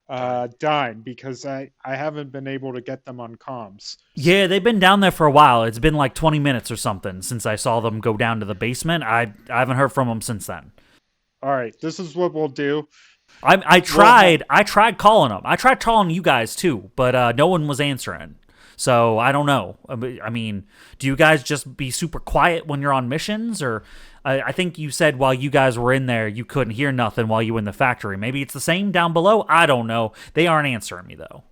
Dyne, because I haven't been able to get them on comms. Yeah, they've been down there for a while. It's been like 20 minutes or something since I saw them go down to the basement. I haven't heard from them since then. All right, this is what we'll do. I tried calling them. I tried calling you guys too, but no one was answering. So I don't know. I mean, do you guys just be super quiet when you're on missions? Or I think you said while you guys were in there, you couldn't hear nothing while you were in the factory. Maybe it's the same down below. I don't know. They aren't answering me, though.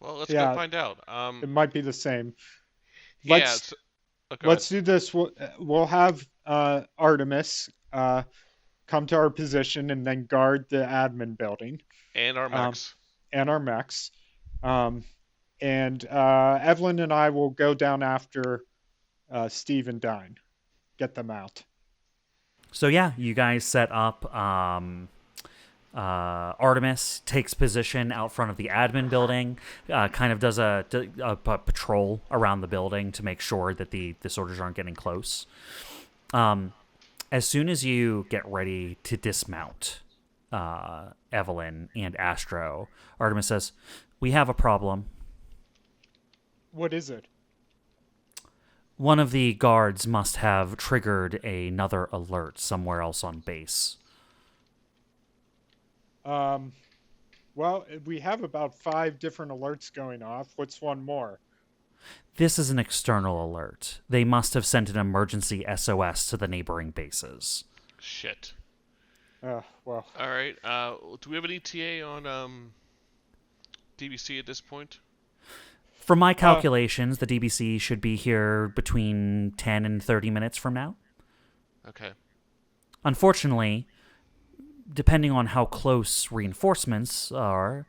Well, let's go find out. It might be the same. Let's do this. We'll have Artemis come to our position and then guard the admin building. And our mechs. And Evelyn and I will go down after Steve and Dyne. Get them out. So yeah, you guys set up. Artemis takes position out front of the admin building, kind of does a patrol around the building to make sure that the soldiers aren't getting close. As soon as you get ready to dismount Evelyn and Astro, Artemis says, "We have a problem." What is it? One of the guards must have triggered another alert somewhere else on base. Well, we have about 5 different alerts going off. What's one more? This is an external alert. They must have sent an emergency SOS to the neighboring bases. Shit. Well. All right. Do we have an ETA on DBC at this point? From my calculations, the DBC should be here between 10 and 30 minutes from now. Okay. Unfortunately, depending on how close reinforcements are,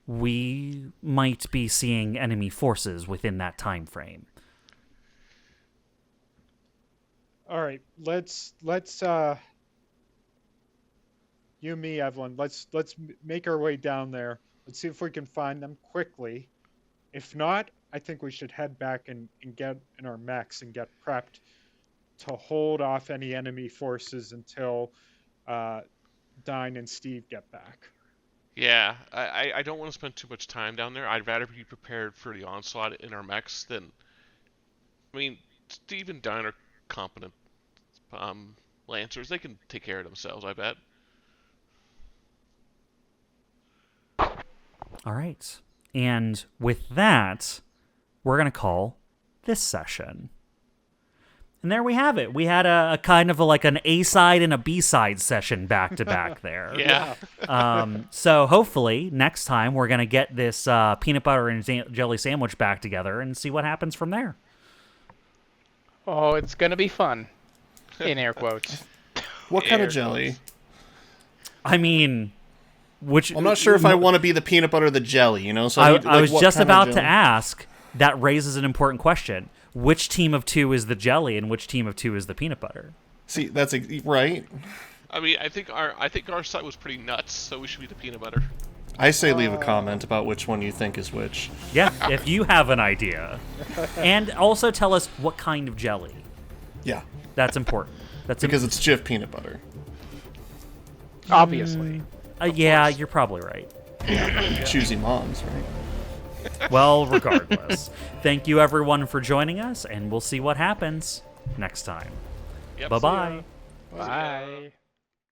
we might be seeing enemy forces within that time frame. All right, let's you and me, Evelyn, let's make our way down there. Let's see if we can find them quickly. If not, I think we should head back and get in our mechs and get prepped to hold off any enemy forces until Dyne and Steve get back. Yeah, I don't want to spend too much time down there. I'd rather be prepared for the onslaught in our mechs than... I mean, Steve and Dyne are competent Lancers. They can take care of themselves, I bet. All right. And with that, we're going to call this session. And there we have it. We had a kind of like an A-side and a B-side session back to back there. Yeah. So hopefully next time we're going to get this peanut butter and jelly sandwich back together and see what happens from there. Oh, it's going to be fun. In air quotes. What kind of jelly? I mean... I'm not sure if I want to be the peanut butter or the jelly, you know? So I was just about to ask. That raises an important question. Which team of 2 is the jelly and which team of 2 is the peanut butter? See, that's right. I mean, I think our site was pretty nuts, so we should be the peanut butter. I say leave a comment about which one you think is which. Yeah, if you have an idea. And also tell us what kind of jelly. Yeah. That's important. Because it's Jif peanut butter. Obviously. Yeah, you're probably right. Choosy moms, right? Well, regardless. Thank you, everyone, for joining us, and we'll see what happens next time. Yep, Bye-bye. Bye.